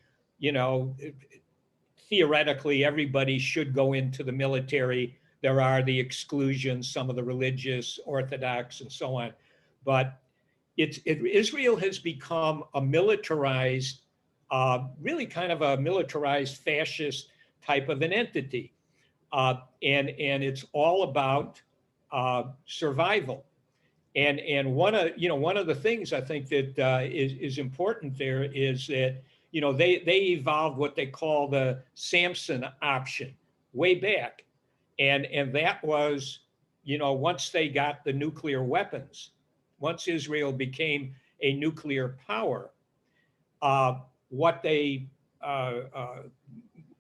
theoretically, everybody should go into the military. There are the exclusions, some of the religious, Orthodox, and so on. But Israel has become a militarized, really kind of a militarized fascist type of an entity. And it's all about survival. And one of the things I think that is important there is that they evolved what they call the Samson option way back. And that was, once they got the nuclear weapons, once Israel became a nuclear power, what they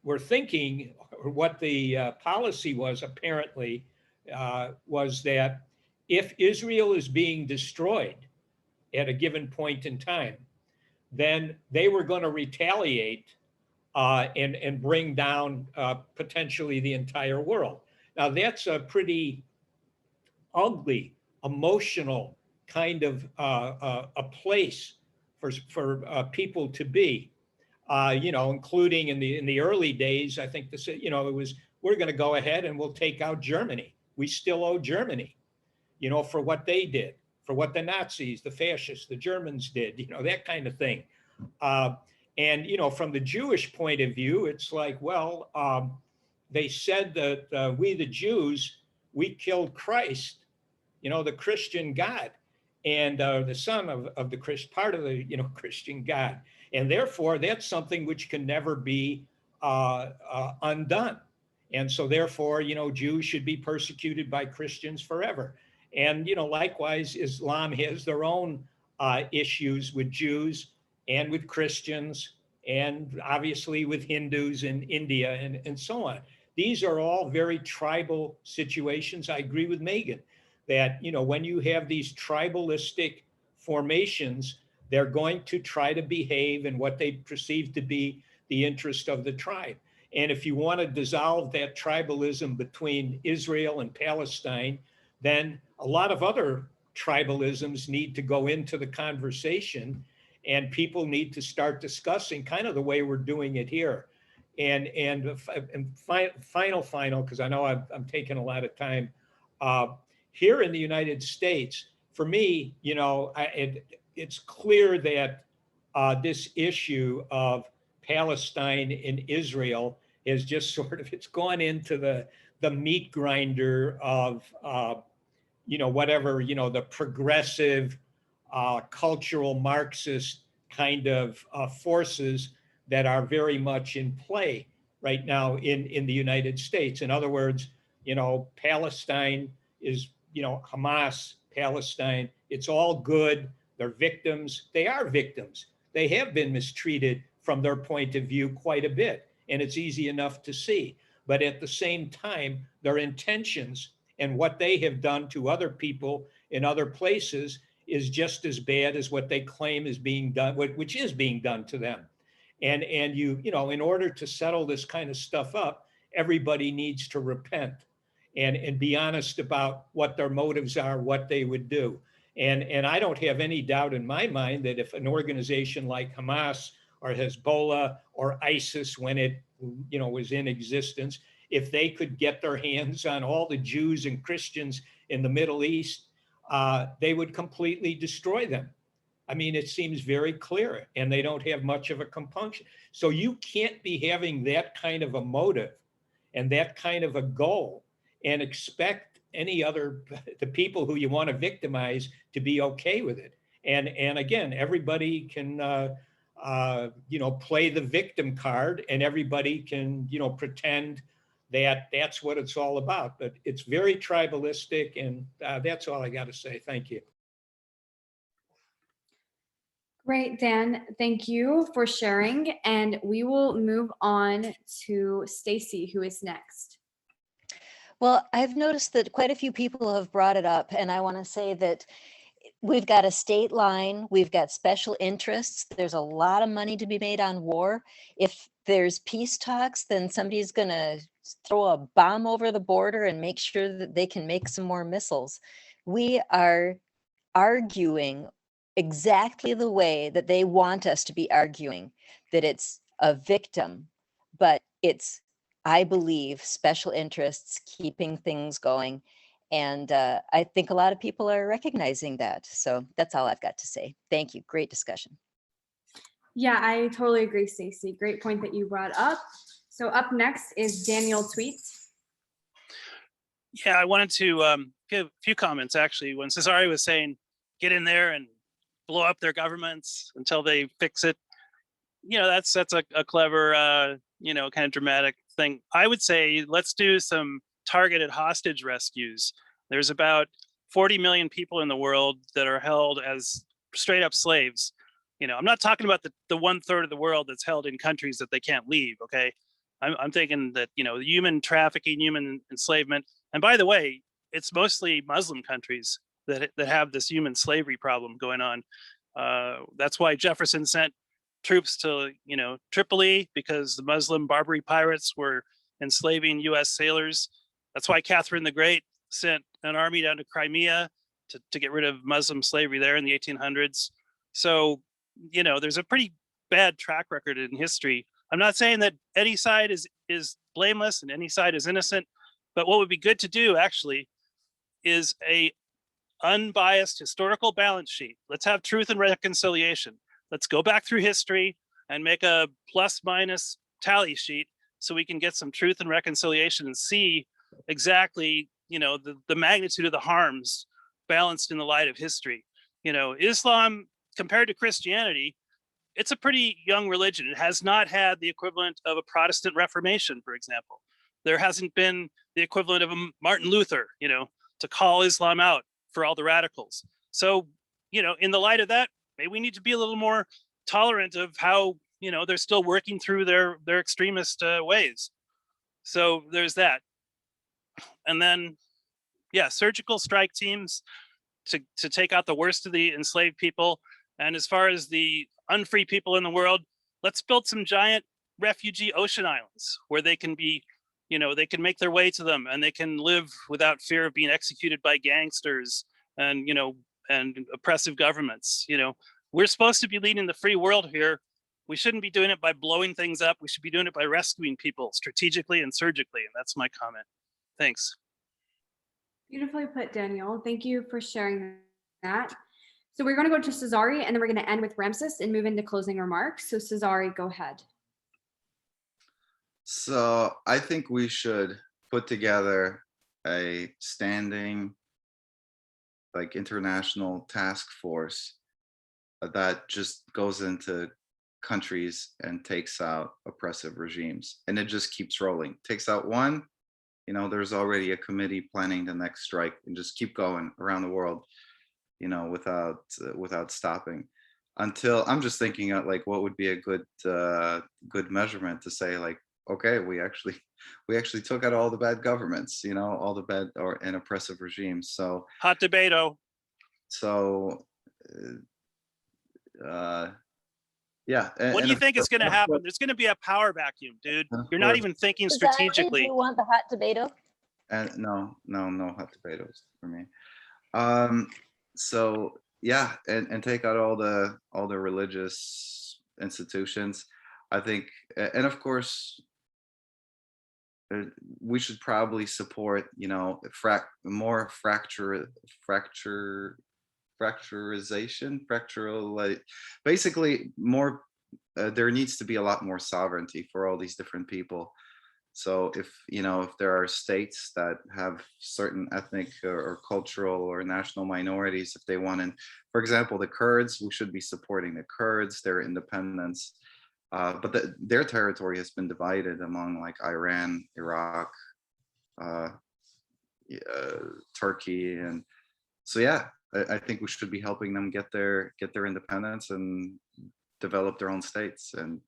were thinking, or what the policy was apparently, was that if Israel is being destroyed at a given point in time, then they were going to retaliate and bring down potentially the entire world. Now, that's a pretty ugly, emotional kind of a place for people to be. Including in the early days, I think it was, we're going to go ahead and we'll take out Germany. We still owe Germany, for what they did, for what the Nazis, the fascists, the Germans did, that kind of thing. And from the Jewish point of view, it's like, well, they said that we, the Jews, we killed Christ, the Christian God, and the son of the Christ, part of the Christian God, and therefore that's something which can never be undone. And so therefore, Jews should be persecuted by Christians forever. And likewise, Islam has their own issues with Jews and with Christians, and obviously with Hindus in India and so on. These are all very tribal situations. I agree with Megan that, when you have these tribalistic formations, they're going to try to behave in what they perceive to be the interest of the tribe. And if you want to dissolve that tribalism between Israel and Palestine, then a lot of other tribalisms need to go into the conversation, and people need to start discussing kind of the way we're doing it here. And final, because I know I'm taking a lot of time. Here in the United States, for me, it's clear that this issue of Palestine and Israel is just sort of, it's gone into the meat grinder of, whatever, the progressive, cultural Marxist kind of forces that are very much in play right now in the United States. In other words, Palestine is, Hamas, Palestine, it's all good. They're victims. They are victims. They have been mistreated from their point of view quite a bit, and it's easy enough to see. But at the same time, their intentions and what they have done to other people in other places is just as bad as what they claim is being done, which is being done to them. And in order to settle this kind of stuff up, everybody needs to repent and be honest about what their motives are, what they would do. And I don't have any doubt in my mind that if an organization like Hamas or Hezbollah or ISIS, when it was in existence, if they could get their hands on all the Jews and Christians in the Middle East, they would completely destroy them. I mean, it seems very clear, and they don't have much of a compunction. So you can't be having that kind of a motive and that kind of a goal and expect the people who you want to victimize to be okay with it. And again, everybody can, play the victim card, and everybody can, pretend that that's what it's all about. But it's very tribalistic, and that's all I got to say. Thank you. Great, Dan. Thank you for sharing. And we will move on to Stacy, who is next. Well, I've noticed that quite a few people have brought it up, and I want to say that we've got a state line, we've got special interests, there's a lot of money to be made on war. If there's peace talks, then somebody's going to throw a bomb over the border and make sure that they can make some more missiles. We are arguing exactly the way that they want us to be arguing, that it's a victim, but it's, I believe, special interests keeping things going. And I think a lot of people are recognizing that. So that's all I've got to say. Thank you. Great discussion. Yeah, I totally agree, Stacy. Great point that you brought up. So up next is Daniel Tweet. Yeah, I wanted to give a few comments actually. When Cesare was saying, get in there and blow up their governments until they fix it. That's a clever, kind of dramatic thing. I would say, let's do some targeted hostage rescues. There's about 40 million people in the world that are held as straight up slaves. You know, I'm not talking about the 1/3 of the world that's held in countries that they can't leave. Okay, I'm thinking that, you know, human trafficking, human enslavement, and by the way, it's mostly Muslim countries that have this human slavery problem going on. That's why Jefferson sent troops to, you know, Tripoli, because the Muslim Barbary pirates were enslaving U.S. sailors. That's why Catherine the Great sent an army down to Crimea to get rid of Muslim slavery there in the 1800s. So, you know, there's a pretty bad track record in history. I'm not saying that any side is blameless and any side is innocent, but what would be good to do actually is a unbiased historical balance sheet. Let's have truth and reconciliation. Let's go back through history and make a plus minus tally sheet so we can get some truth and reconciliation and see exactly, you know, the magnitude of the harms balanced in the light of history. You know, Islam compared to Christianity, it's a pretty young religion. It has not had the equivalent of a Protestant Reformation, for example. There hasn't been the equivalent of a Martin Luther, you know, to call Islam out for all the radicals. So, you know, in the light of that, maybe we need to be a little more tolerant of how, you know, they're still working through their extremist ways. So there's that. And then, yeah, surgical strike teams to take out the worst of the enslaved people. And as far as the unfree people in the world, let's build some giant refugee ocean islands where they can be, you know, they can make their way to them and they can live without fear of being executed by gangsters and, you know, and oppressive governments. You know, we're supposed to be leading the free world here. We shouldn't be doing it by blowing things up. We should be doing it by rescuing people strategically and surgically. And that's my comment. Thanks. Beautifully put, Daniel. Thank you for sharing that. So we're going to go to Cesare, and then we're going to end with Ramses and move into closing remarks. So Cesare, go ahead. So I think we should put together a standing, like, international task force that just goes into countries and takes out oppressive regimes, and it just keeps rolling. Takes out one, you know, there's already a committee planning the next strike, and just keep going around the world, you know, without stopping. Until, I'm just thinking of like what would be a good measurement to say, like, okay, we actually took out all the bad governments, you know, all the bad and oppressive regimes. So hot debate-o. So yeah. What do you think is going to happen? There's going to be a power vacuum, dude. You're not even thinking strategically. Do you want the hot debate-o? And no hot debate-os for me. So yeah, and take out all the religious institutions, I think, and of course we should probably support, you know, more fractural, basically more. There needs to be a lot more sovereignty for all these different people. So if, you know, if there are states that have certain ethnic or cultural or national minorities, if they want to, for example, the Kurds, we should be supporting the Kurds, their independence. But their territory has been divided among like Iran, Iraq, Turkey, and so yeah, I think we should be helping them get their independence and develop their own states, and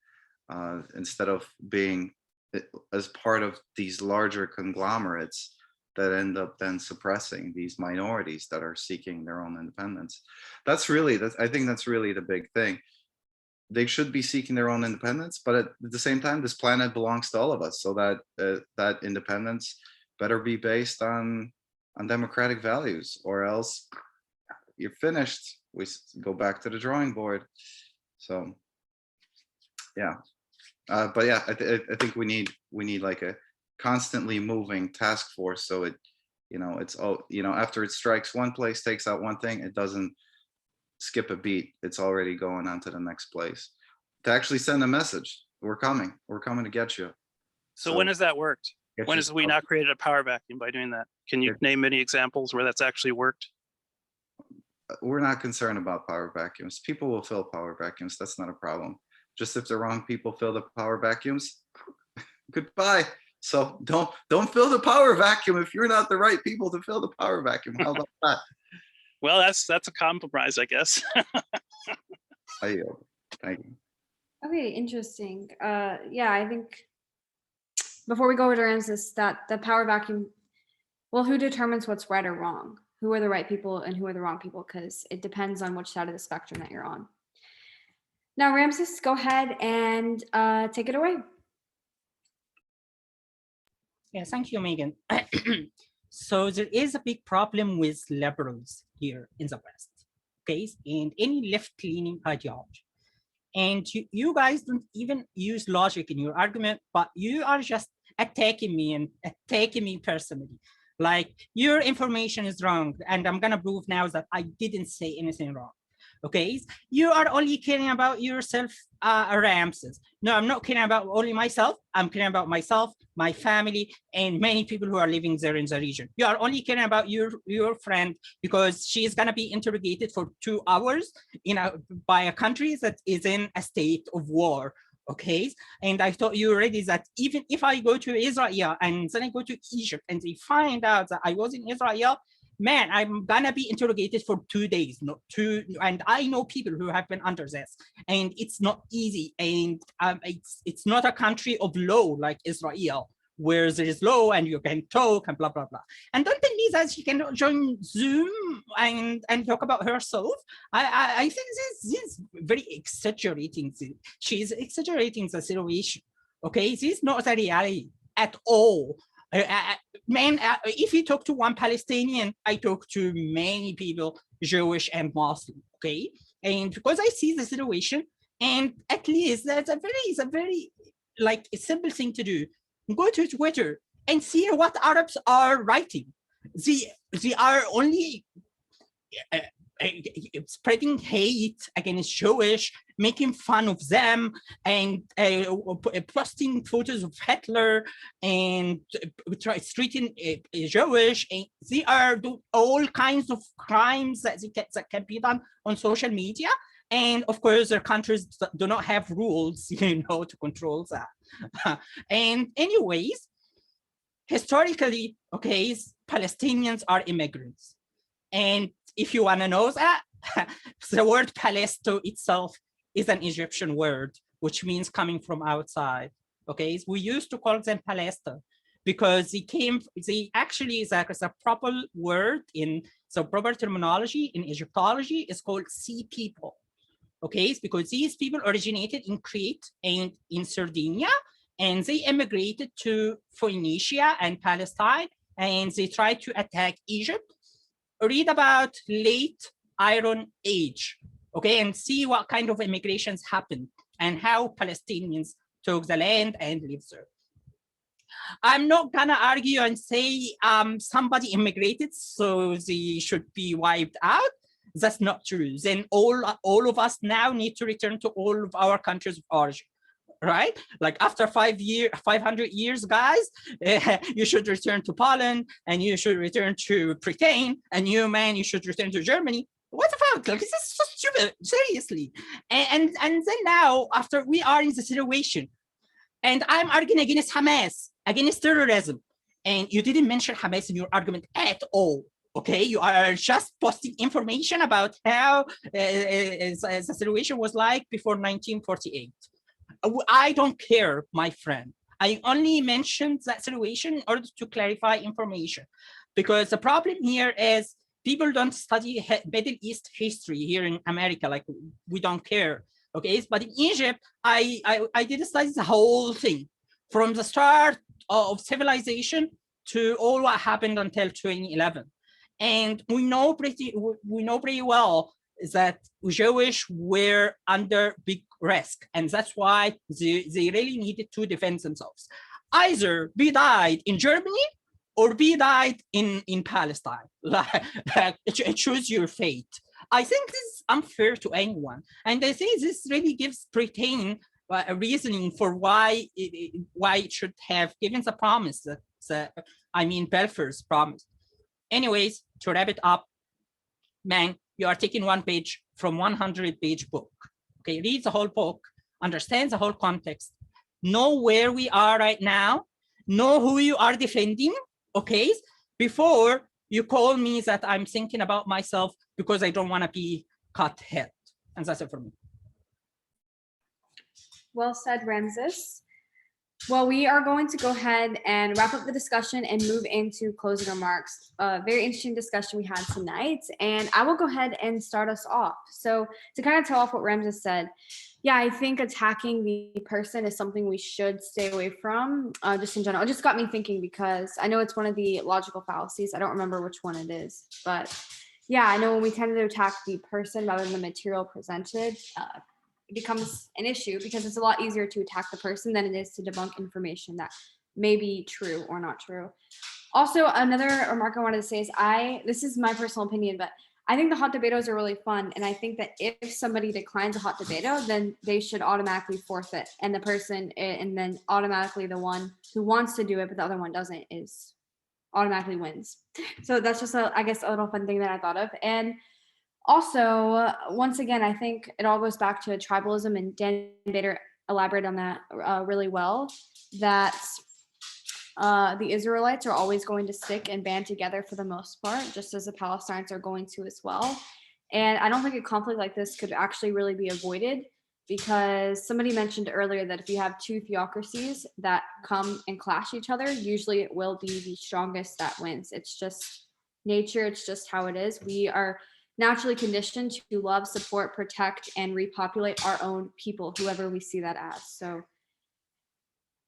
instead of being as part of these larger conglomerates that end up then suppressing these minorities that are seeking their own independence. I think that's really the big thing. They should be seeking their own independence, but at the same time, this planet belongs to all of us, so that that independence better be based on democratic values, or else you're finished. We go back to the drawing board. So yeah. But yeah, I think we need like a constantly moving task force. So it, you know, it's all, you know, after it strikes one place, takes out one thing, it doesn't skip a beat. It's already going on to the next place to actually send a message. We're coming to get you. So when has that worked? When has we not created a power vacuum by doing that? Can you name any examples where that's actually worked? We're not concerned about power vacuums. People will fill power vacuums. That's not a problem. Just if the wrong people fill the power vacuums, goodbye. So don't fill the power vacuum if you're not the right people to fill the power vacuum. How about that? Well, that's a compromise, I guess. I yield. Thank you. Okay, interesting. Yeah, I think before we go over to Ramses, that the power vacuum, well, who determines what's right or wrong? Who are the right people and who are the wrong people? Because it depends on which side of the spectrum that you're on. Now, Ramses, go ahead and take it away. Yeah, thank you, Megan. So there is a big problem with liberals here in the West, okay, and any left-leaning ideology. And you guys don't even use logic in your argument, but you are just attacking me and attacking me personally. Like, your information is wrong, and I'm gonna prove now that I didn't say anything wrong. Okay, you are only caring about yourself, Ramses. No, I'm not caring about only myself. I'm caring about myself, my family, and many people who are living there in the region. You are only caring about your friend because she is gonna be interrogated for 2 hours by a country that is in a state of war. Okay, and I told you already that even if I go to Israel and then I go to Egypt and they find out that I was in Israel, man, I'm gonna be interrogated for 2 days, and I know people who have been under this, and it's not easy, and it's not a country of law like Israel, where there is law and you can talk and blah blah blah. And don't tell me that she can join Zoom and talk about herself. I think this is very exaggerating. She's exaggerating the situation. Okay, this is not the reality at all. Man, if you talk to one Palestinian, I talk to many people, Jewish and Muslim, okay? And because I see the situation, and at least that's a very like a simple thing to do. Go to Twitter and see what Arabs are writing. They are only spreading hate against Jewish, making fun of them, and posting photos of Hitler and treating Jewish. And they are doing all kinds of crimes that can be done on social media. And of course, their countries do not have rules, to control that. And anyways, historically, okay, Palestinians are immigrants. And if you want to know that, the word Palesto itself is an Egyptian word, which means coming from outside. Okay, we used to call them Palesta because they actually is a proper word in the proper terminology in Egyptology is called sea people. Okay, it's because these people originated in Crete and in Sardinia, and they immigrated to Phoenicia and Palestine, and they tried to attack Egypt. Read about late Iron Age, okay, and see what kind of immigrations happened and how Palestinians took the land and lived there. I'm not gonna argue and say somebody immigrated, so they should be wiped out. That's not true. Then all of us now need to return to all of our countries of origin, right? Like after 500 years, guys, you should return to Poland, and you should return to Britain, and you should return to Germany. What about? Like, this is so stupid, seriously. And then now, after we are in the situation, and I'm arguing against Hamas, against terrorism, and you didn't mention Hamas in your argument at all. Okay, you are just posting information about how the situation was like before 1948. I don't care, my friend. I only mentioned that situation in order to clarify information, because the problem here is people don't study Middle East history here in America. Like, we don't care. Okay, but in Egypt, I did study the whole thing from the start of civilization to all what happened until 2011. And we know pretty well that Jewish were under big risk, and that's why they really needed to defend themselves. Either be died in Germany or be died in Palestine. Choose your fate. I think this is unfair to anyone, and I think this really gives Britain a reasoning for why it should have given the promise Balfour's promise. Anyways, to wrap it up, man, you are taking one page from 100-page book. Okay, read the whole book, understand the whole context, know where we are right now, know who you are defending, okay? Before you call me that I'm thinking about myself because I don't want to be cut head. And that's it for me. Well said, Ramses. Well, we are going to go ahead and wrap up the discussion and move into closing remarks. Very interesting discussion we had tonight, and I will go ahead and start us off. So to kind of tell off what Ramses said, yeah, I think attacking the person is something we should stay away from, just in general. It just got me thinking because I know it's one of the logical fallacies. I don't remember which one it is, but yeah, I know when we tend to attack the person rather than the material presented, it becomes an issue because it's a lot easier to attack the person than it is to debunk information that may be true or not true. Also, another remark I wanted to say is this is my personal opinion, but I think the hot debatos are really fun. And I think that if somebody declines a hot debato, then they should automatically forfeit. And the person, and then automatically the one who wants to do it, but the other one doesn't, is automatically wins. So that's just, I guess, a little fun thing that I thought of. And also, once again, I think it all goes back to tribalism, and Dan Bader elaborated on that really well, that the Israelites are always going to stick and band together for the most part, just as the Palestinians are going to as well. And I don't think a conflict like this could actually really be avoided, because somebody mentioned earlier that if you have two theocracies that come and clash each other, usually it will be the strongest that wins. It's just nature. It's just how it is. We are naturally conditioned to love, support, protect, and repopulate our own people, whoever we see that as. So,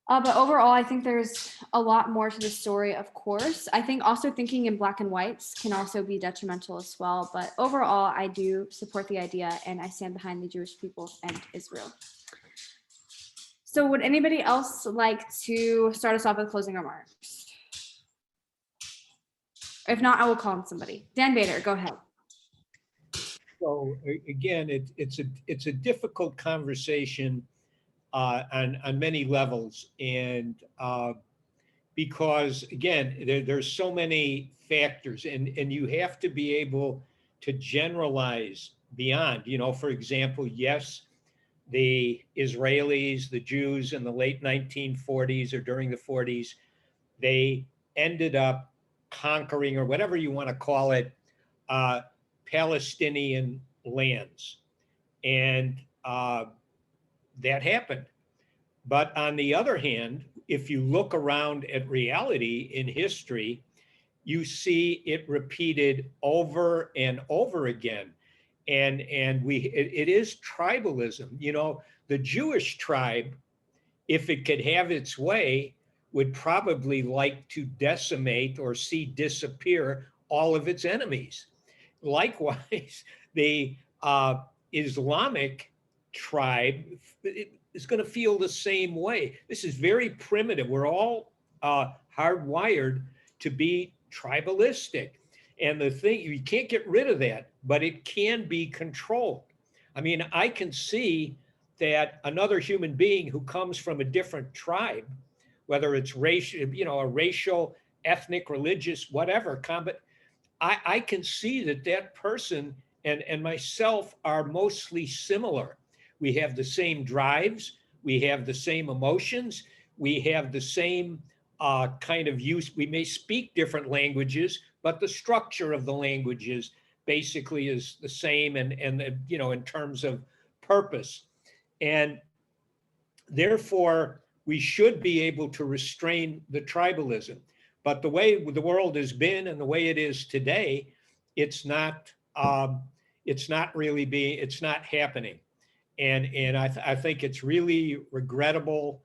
but overall, I think there's a lot more to the story, of course. I think also thinking in black and whites can also be detrimental as well. But overall, I do support the idea, and I stand behind the Jewish people and Israel. So would anybody else like to start us off with closing remarks? If not, I will call on somebody. Dan Bader, go ahead. So again, it's a difficult conversation on many levels, and because again, there's so many factors, and you have to be able to generalize beyond. For example, yes, the Israelis, the Jews in the late 1940s or during the 40s, they ended up conquering, or whatever you want to call it, Palestinian lands. And that happened. But on the other hand, if you look around at reality in history, you see it repeated over and over again. And it is tribalism. The Jewish tribe, if it could have its way, would probably like to decimate or see disappear all of its enemies. Likewise, the Islamic tribe is going to feel the same way. This is very primitive. We're all hardwired to be tribalistic. And the thing, you can't get rid of that, but it can be controlled. I mean, I can see that another human being who comes from a different tribe, whether it's racial, a racial, ethnic, religious, whatever, I can see that person and myself are mostly similar. We have the same drives, we have the same emotions, we have the same kind of use. We may speak different languages, but the structure of the languages basically is the same, and in terms of purpose. And therefore, we should be able to restrain the tribalism. But the way the world has been and the way it is today, it's not happening. And I think it's really regrettable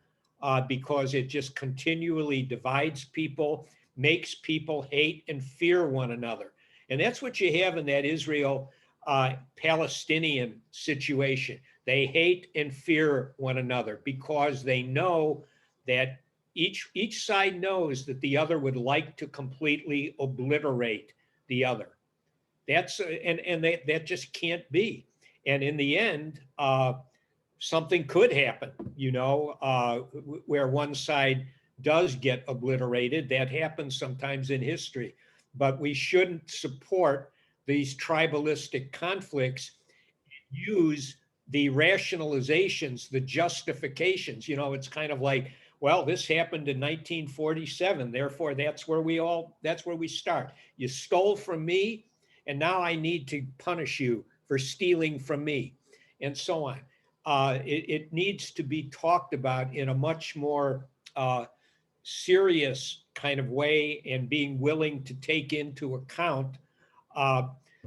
because it just continually divides people, makes people hate and fear one another. And that's what you have in that Israel-Palestinian situation. They hate and fear one another because they know that each side knows that the other would like to completely obliterate the other. That just can't be. And in the end, something could happen, where one side does get obliterated. That happens sometimes in history. But we shouldn't support these tribalistic conflicts, use the rationalizations, the justifications. It's kind of like, well, this happened in 1947. Therefore, that's where we start. You stole from me, and now I need to punish you for stealing from me, and so on. It needs to be talked about in a much more serious kind of way, and being willing to take into account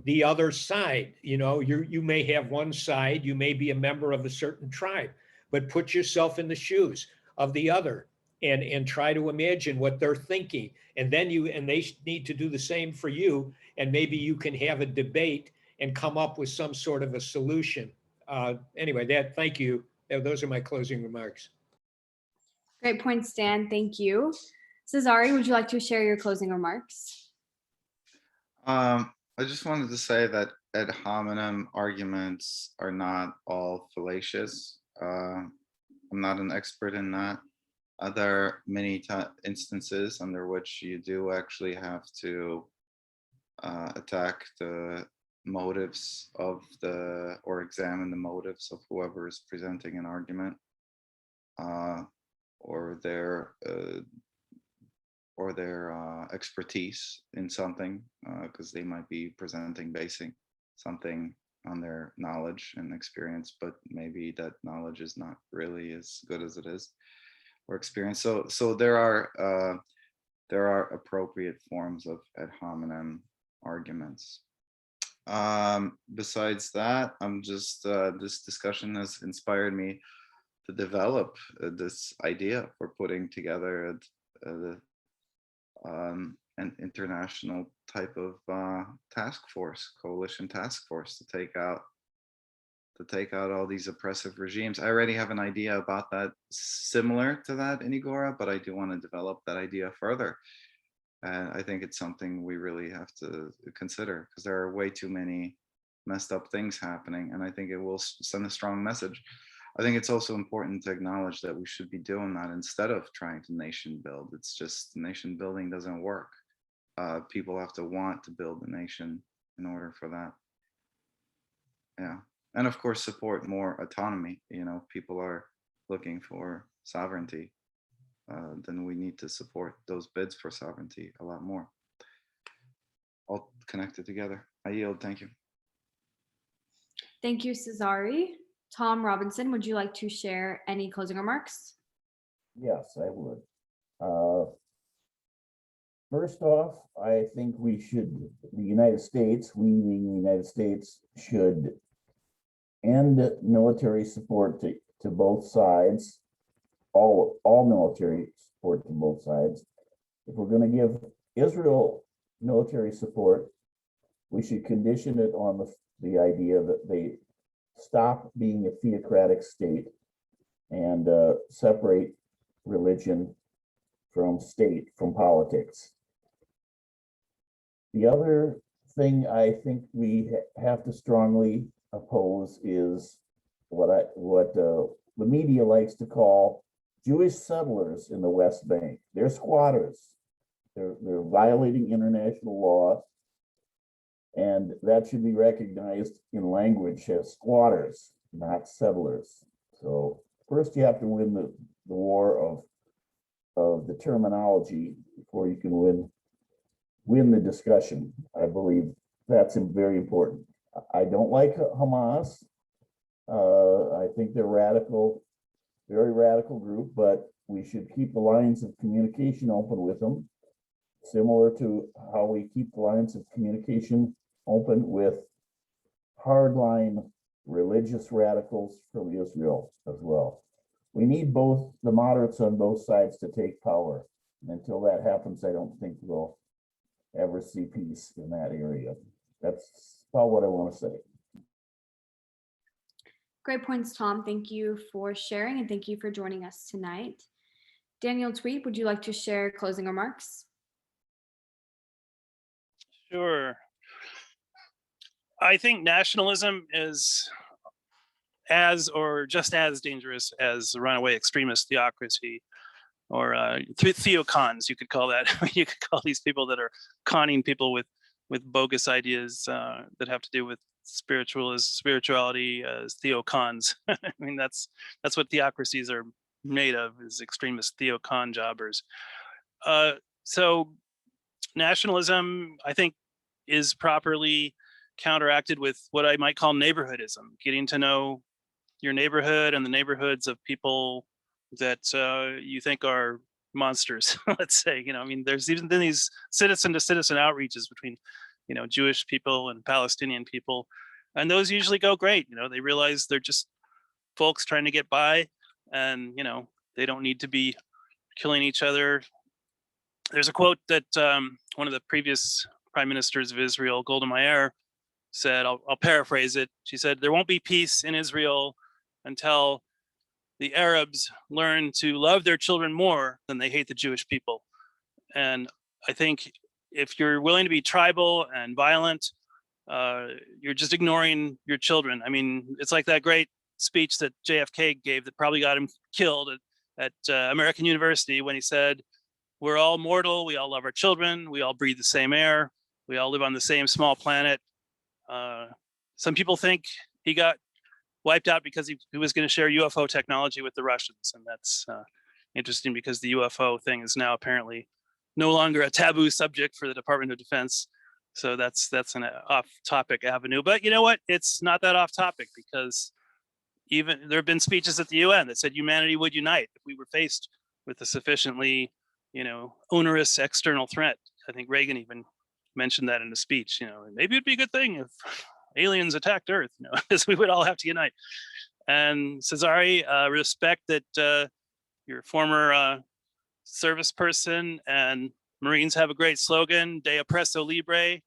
the other side. You know, you may have one side, you may be a member of a certain tribe, but put yourself in the shoes of the other, and try to imagine what they're thinking. And then they need to do the same for you. And maybe you can have a debate and come up with some sort of a solution. Anyway, thank you. Those are my closing remarks. Great point, Stan. Thank you. Cesare, would you like to share your closing remarks? I just wanted to say that ad hominem arguments are not all fallacious. I'm not an expert in that. There are many instances under which you do actually have to attack the motives of or examine the motives of whoever is presenting an argument, or their expertise in something, because they might be basing something on their knowledge and experience, but maybe that knowledge is not really as good as it is, or experience. So there are appropriate forms of ad hominem arguments. Besides that, I'm just this discussion has inspired me to develop this idea for putting together an international type of coalition task force to take out all these oppressive regimes. I already have an idea about that, similar to that in Egora, but I do want to develop that idea further. And I think it's something we really have to consider, because there are way too many messed up things happening, and I think it will send a strong message. I think it's also important to acknowledge that we should be doing that instead of trying to nation build. It's just nation building doesn't work. People have to want to build a nation in order for that. Yeah. And of course, support more autonomy. You know, people are looking for sovereignty. Then we need to support those bids for sovereignty a lot more. All connected together. I yield. Thank you. Thank you, Cesare. Tom Robinson, would you like to share any closing remarks? Yes, I would. First off, I think the United States, we being the United States, should end military support to both sides, all military support to both sides. If we're going to give Israel military support, we should condition it on the idea that they stop being a theocratic state and separate religion from state, from politics. The other thing I think we have to strongly oppose is what the media likes to call Jewish settlers in the West Bank. They're squatters. They're violating international law, and that should be recognized in language as squatters, not settlers. So first you have to win the war of the terminology before you can win the discussion. I believe that's very important. I don't like Hamas. I think they're radical, very radical group, but we should keep the lines of communication open with them, similar to how we keep the lines of communication open with hardline religious radicals from Israel as well. We need both the moderates on both sides to take power. And until that happens, I don't think we'll ever see peace in that area. That's about what I want to say. Great points, Tom. Thank you for sharing, and thank you for joining us tonight. Daniel Tweet, would you like to share closing remarks? Sure. I think nationalism is or just as dangerous as runaway extremist theocracy, or theocons, you could call that. You could call these people that are conning people with bogus ideas that have to do with spirituality as theocons. I mean, that's what theocracies are made of is extremist theocon jobbers. So nationalism, I think, is properly counteracted with what I might call neighborhoodism, getting to know your neighborhood and the neighborhoods of people that you think are monsters. Let's say, I mean, there's even been these citizen to citizen outreaches between, Jewish people and Palestinian people, and those usually go great. They realize they're just folks trying to get by, and they don't need to be killing each other. There's a quote that one of the previous prime ministers of Israel, Golda Meir, said. I'll paraphrase it. She said, "There won't be peace in Israel until the Arabs learn to love their children more than they hate the Jewish people." And I think if you're willing to be tribal and violent, you're just ignoring your children. I mean, it's like that great speech that JFK gave that probably got him killed at American University, when he said, "We're all mortal, we all love our children, we all breathe the same air, we all live on the same small planet." Some people think he got wiped out because he was going to share UFO technology with the Russians, and that's interesting because the UFO thing is now apparently no longer a taboo subject for the Department of Defense. So that's an off-topic avenue. But you know what? It's not that off-topic, because even there have been speeches at the UN that said humanity would unite if we were faced with a sufficiently, onerous external threat. I think Reagan even mentioned that in a speech. Maybe it'd be a good thing if aliens attacked Earth, because we would all have to unite. And Cesare, respect that your former service person, and Marines have a great slogan, "De oppresso libre,"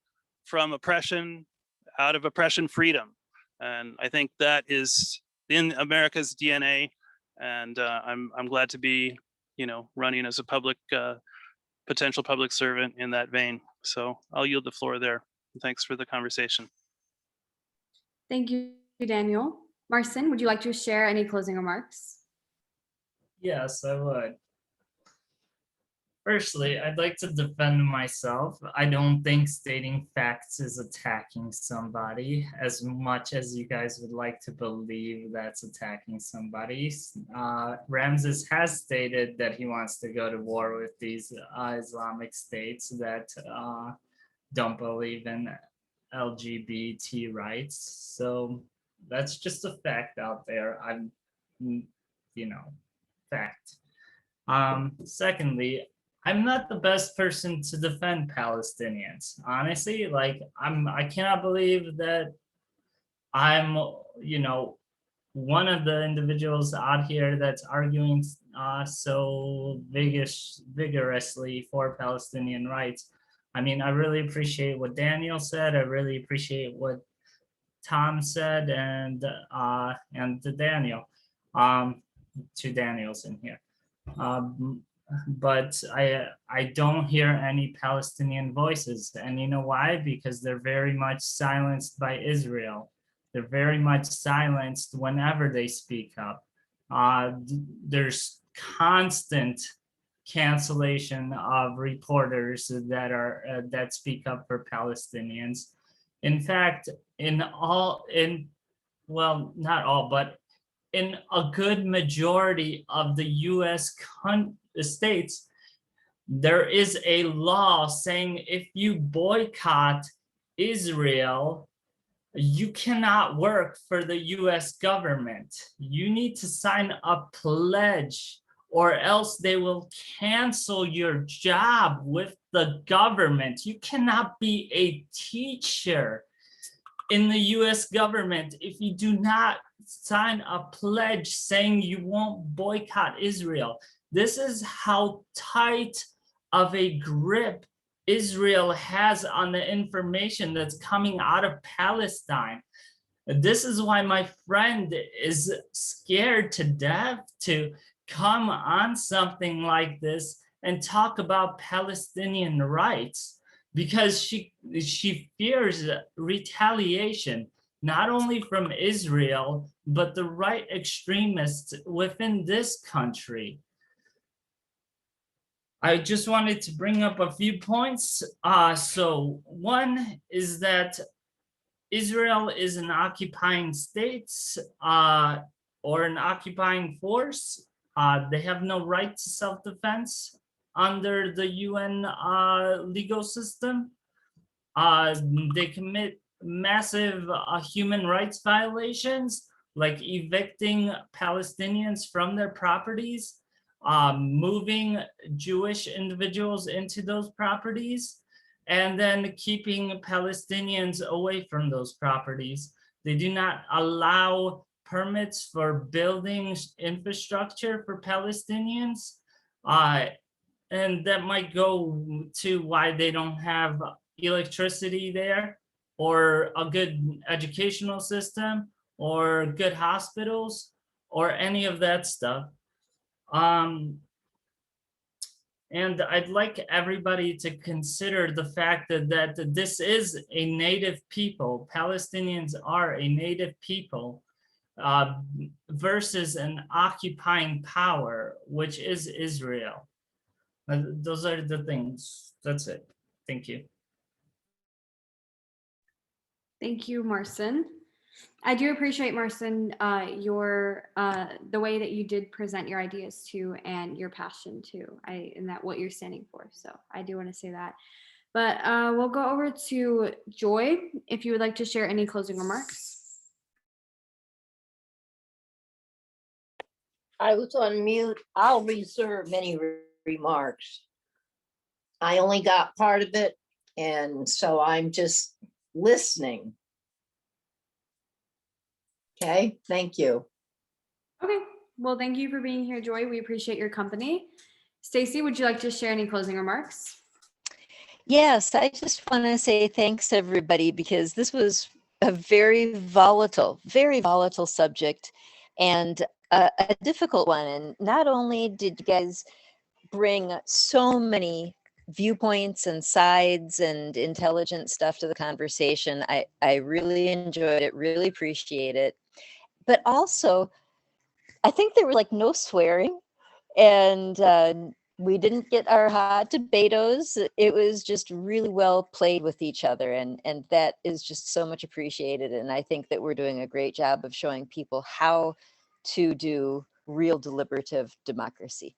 from oppression, out of oppression, freedom. And I think that is in America's DNA. And I'm glad to be, running as a potential public servant in that vein. So I'll yield the floor there. Thanks for the conversation. Thank you, Daniel. Marcin, would you like to share any closing remarks? Yes, I would. Firstly, I'd like to defend myself. I don't think stating facts is attacking somebody as much as you guys would like to believe that's attacking somebody. Ramses has stated that he wants to go to war with these Islamic states that don't believe in LGBT rights. So that's just a fact out there. Fact. Secondly, I'm not the best person to defend Palestinians. Honestly, I cannot believe that I'm, one of the individuals out here that's arguing so vigorously for Palestinian rights. I mean, I really appreciate what Daniel said. I really appreciate what Tom said, and to Daniel, two Daniels in here. But I don't hear any Palestinian voices. And you know why? Because they're very much silenced by Israel. They're very much silenced whenever they speak up. There's constant cancellation of reporters that speak up for Palestinians. In fact, not all, but in a good majority of the US states, there is a law saying if you boycott Israel, you cannot work for the US government. You need to sign a pledge, or else they will cancel your job with the government. You cannot be a teacher in the US government if you do not sign a pledge saying you won't boycott Israel. This is how tight of a grip Israel has on the information that's coming out of Palestine. This is why my friend is scared to death to come on something like this and talk about Palestinian rights, because she fears retaliation, not only from Israel, but the right extremists within this country. I just wanted to bring up a few points. So one is that Israel is an occupying state or an occupying force. They have no right to self-defense under the UN legal system. They commit massive human rights violations, like evicting Palestinians from their properties, moving Jewish individuals into those properties, and then keeping Palestinians away from those properties. They do not allow permits for building infrastructure for Palestinians. And that might go to why they don't have electricity there, or a good educational system, or good hospitals, or any of that stuff. And I'd like everybody to consider the fact that this is a native people. Palestinians are a native people versus an occupying power, which is Israel. Those are the things. That's it. Thank you. Thank you, Marcin. I do appreciate, Marcin, the way that you did present your ideas too, and your passion too, and that what you're standing for. So I do want to say that. But we'll go over to Joy, if you would like to share any closing remarks. I was on mute. I'll reserve any remarks. I only got part of it, and so I'm just listening. Okay, thank you. Okay, well, thank you for being here, Joy. We appreciate your company. Stacy, would you like to share any closing remarks? Yes, I just want to say thanks, everybody, because this was a very volatile subject, and a difficult one. And not only did you guys bring so many viewpoints and sides and intelligent stuff to the conversation, I really enjoyed it, really appreciate it. But also, I think there was like no swearing, and we didn't get our hot debatos. It was just really well played with each other, and that is just so much appreciated. And I think that we're doing a great job of showing people how to do real deliberative democracy.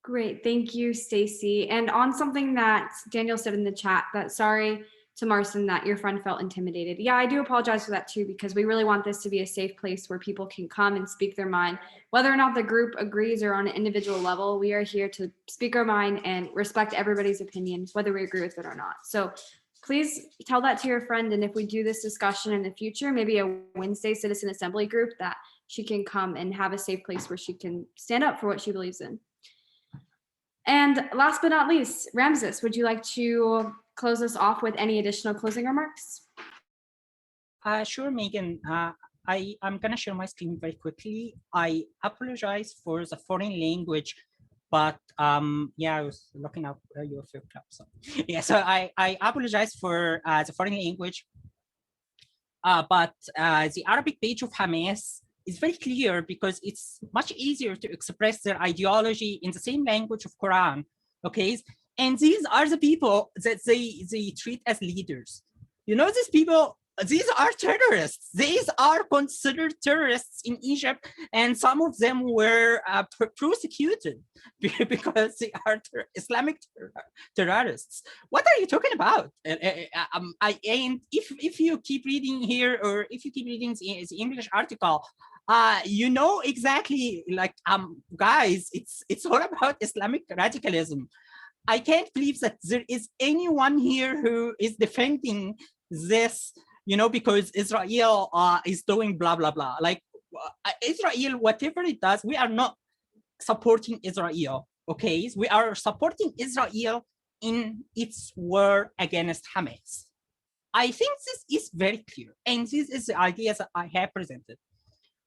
Great, thank you, Stacy. And on something that Daniel said in the chat, that sorry to Marcin that your friend felt intimidated. Yeah, I do apologize for that too, because we really want this to be a safe place where people can come and speak their mind. Whether or not the group agrees or on an individual level, we are here to speak our mind and respect everybody's opinions, whether we agree with it or not. So please tell that to your friend. And if we do this discussion in the future, maybe a Wednesday Citizen Assembly group, that she can come and have a safe place where she can stand up for what she believes in. And last but not least, Ramses, would you like to close us off with any additional closing remarks? Sure, Megan. I'm gonna share my screen very quickly. I apologize for the foreign language, but yeah, I was looking up your film club. So yeah, so I apologize for the foreign language, but the Arabic page of Hamas is very clear because it's much easier to express their ideology in the same language of Quran. Okay, and these are the people that they treat as leaders. You know, these people, these are terrorists. These are considered terrorists in Egypt, and some of them were prosecuted because they are Islamic terrorists. What are you talking about? And if you keep reading here, or if you keep reading the English article, you know exactly, like, guys, it's all about Islamic radicalism. I can't believe that there is anyone here who is defending this, you know, because Israel is doing blah, blah, blah. Like, Israel, whatever it does, we are not supporting Israel, okay? We are supporting Israel in its war against Hamas. I think this is very clear, and this is the ideas that I have presented.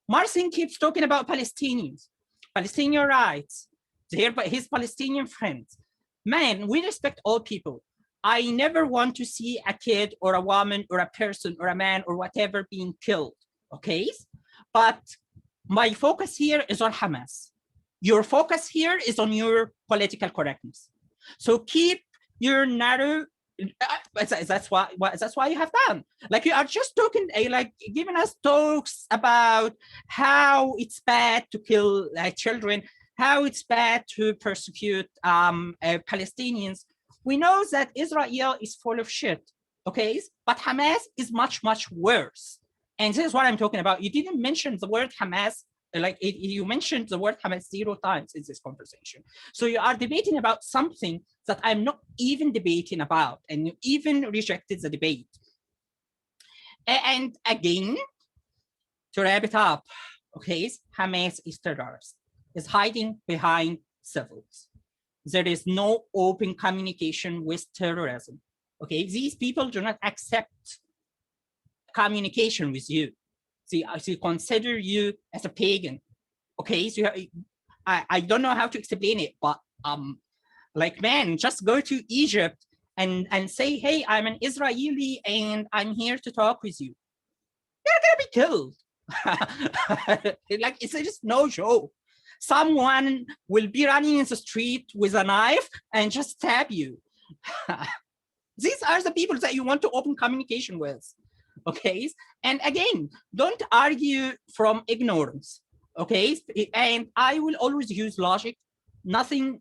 Marcin keeps talking about Palestinians, Palestinian rights, his Palestinian friends. Man, we respect all people. I never want to see a kid or a woman or a person or a man or whatever being killed, okay? But my focus here is on Hamas. Your focus here is on your political correctness. So keep your narrow That's why you have done. Like you are just talking, like giving us talks about how it's bad to kill children, how it's bad to persecute Palestinians. We know that Israel is full of shit, okay? But Hamas is much, much worse. And this is what I'm talking about. You didn't mention the word Hamas, you mentioned the word Hamas 0 times in this conversation. So you are debating about something that I'm not even debating about, and you even rejected the debate. And again, to wrap it up, okay, Hamas is terrorist, is hiding behind civils. There is no open communication with terrorism. Okay, these people do not accept communication with you. They consider you as a pagan. Okay, so I don't know how to explain it, but like, man, just go to Egypt and say, hey, I'm an Israeli and I'm here to talk with you. You're gonna be killed. Like, it's just no joke. Someone will be running in the street with a knife and just stab you. These are the people that you want to open communication with. Okay, and again, don't argue from ignorance. Okay, and I will always use logic, nothing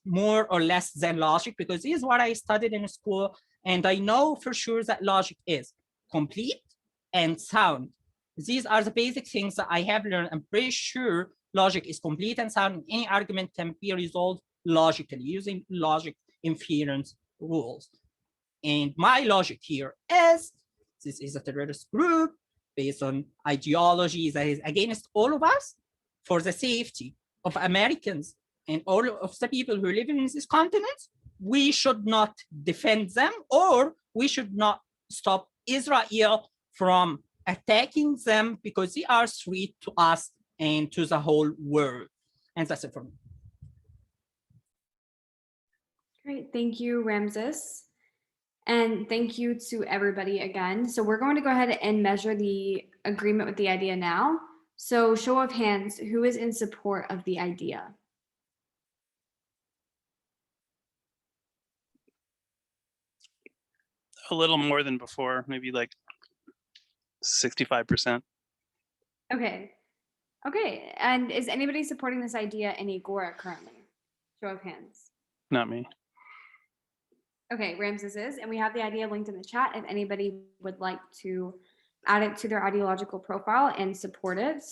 more or less than logic, because this is what I studied in school, and I know for sure that logic is complete and sound. These are the basic things that I have learned. I'm pretty sure logic is complete and sound, and any argument can be resolved logically using logic inference rules. And my logic here is, this is a terrorist group based on ideologies that is against all of us for the safety of Americans and all of the people who live in this continent. We should not defend them, or we should not stop Israel from attacking them, because they are a threat to us and to the whole world. And that's it for me. Great, thank you, Ramses. And thank you to everybody again. So we're going to go ahead and measure the agreement with the idea now. So show of hands, who is in support of the idea? A little more than before, maybe like 65%. Okay. Okay, and is anybody supporting this idea in Egora currently? Show of hands. Not me. Okay, Ramses is, and we have the idea linked in the chat if anybody would like to add it to their ideological profile and support it.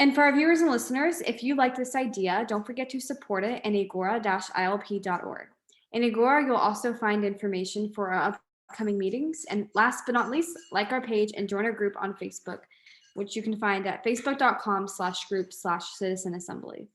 And for our viewers and listeners, if you like this idea, don't forget to support it in egora-ilp.org. In Egora, you'll also find information for our upcoming meetings. And last but not least, like our page and join our group on Facebook, which you can find at facebook.com/group/Citizen Assembly.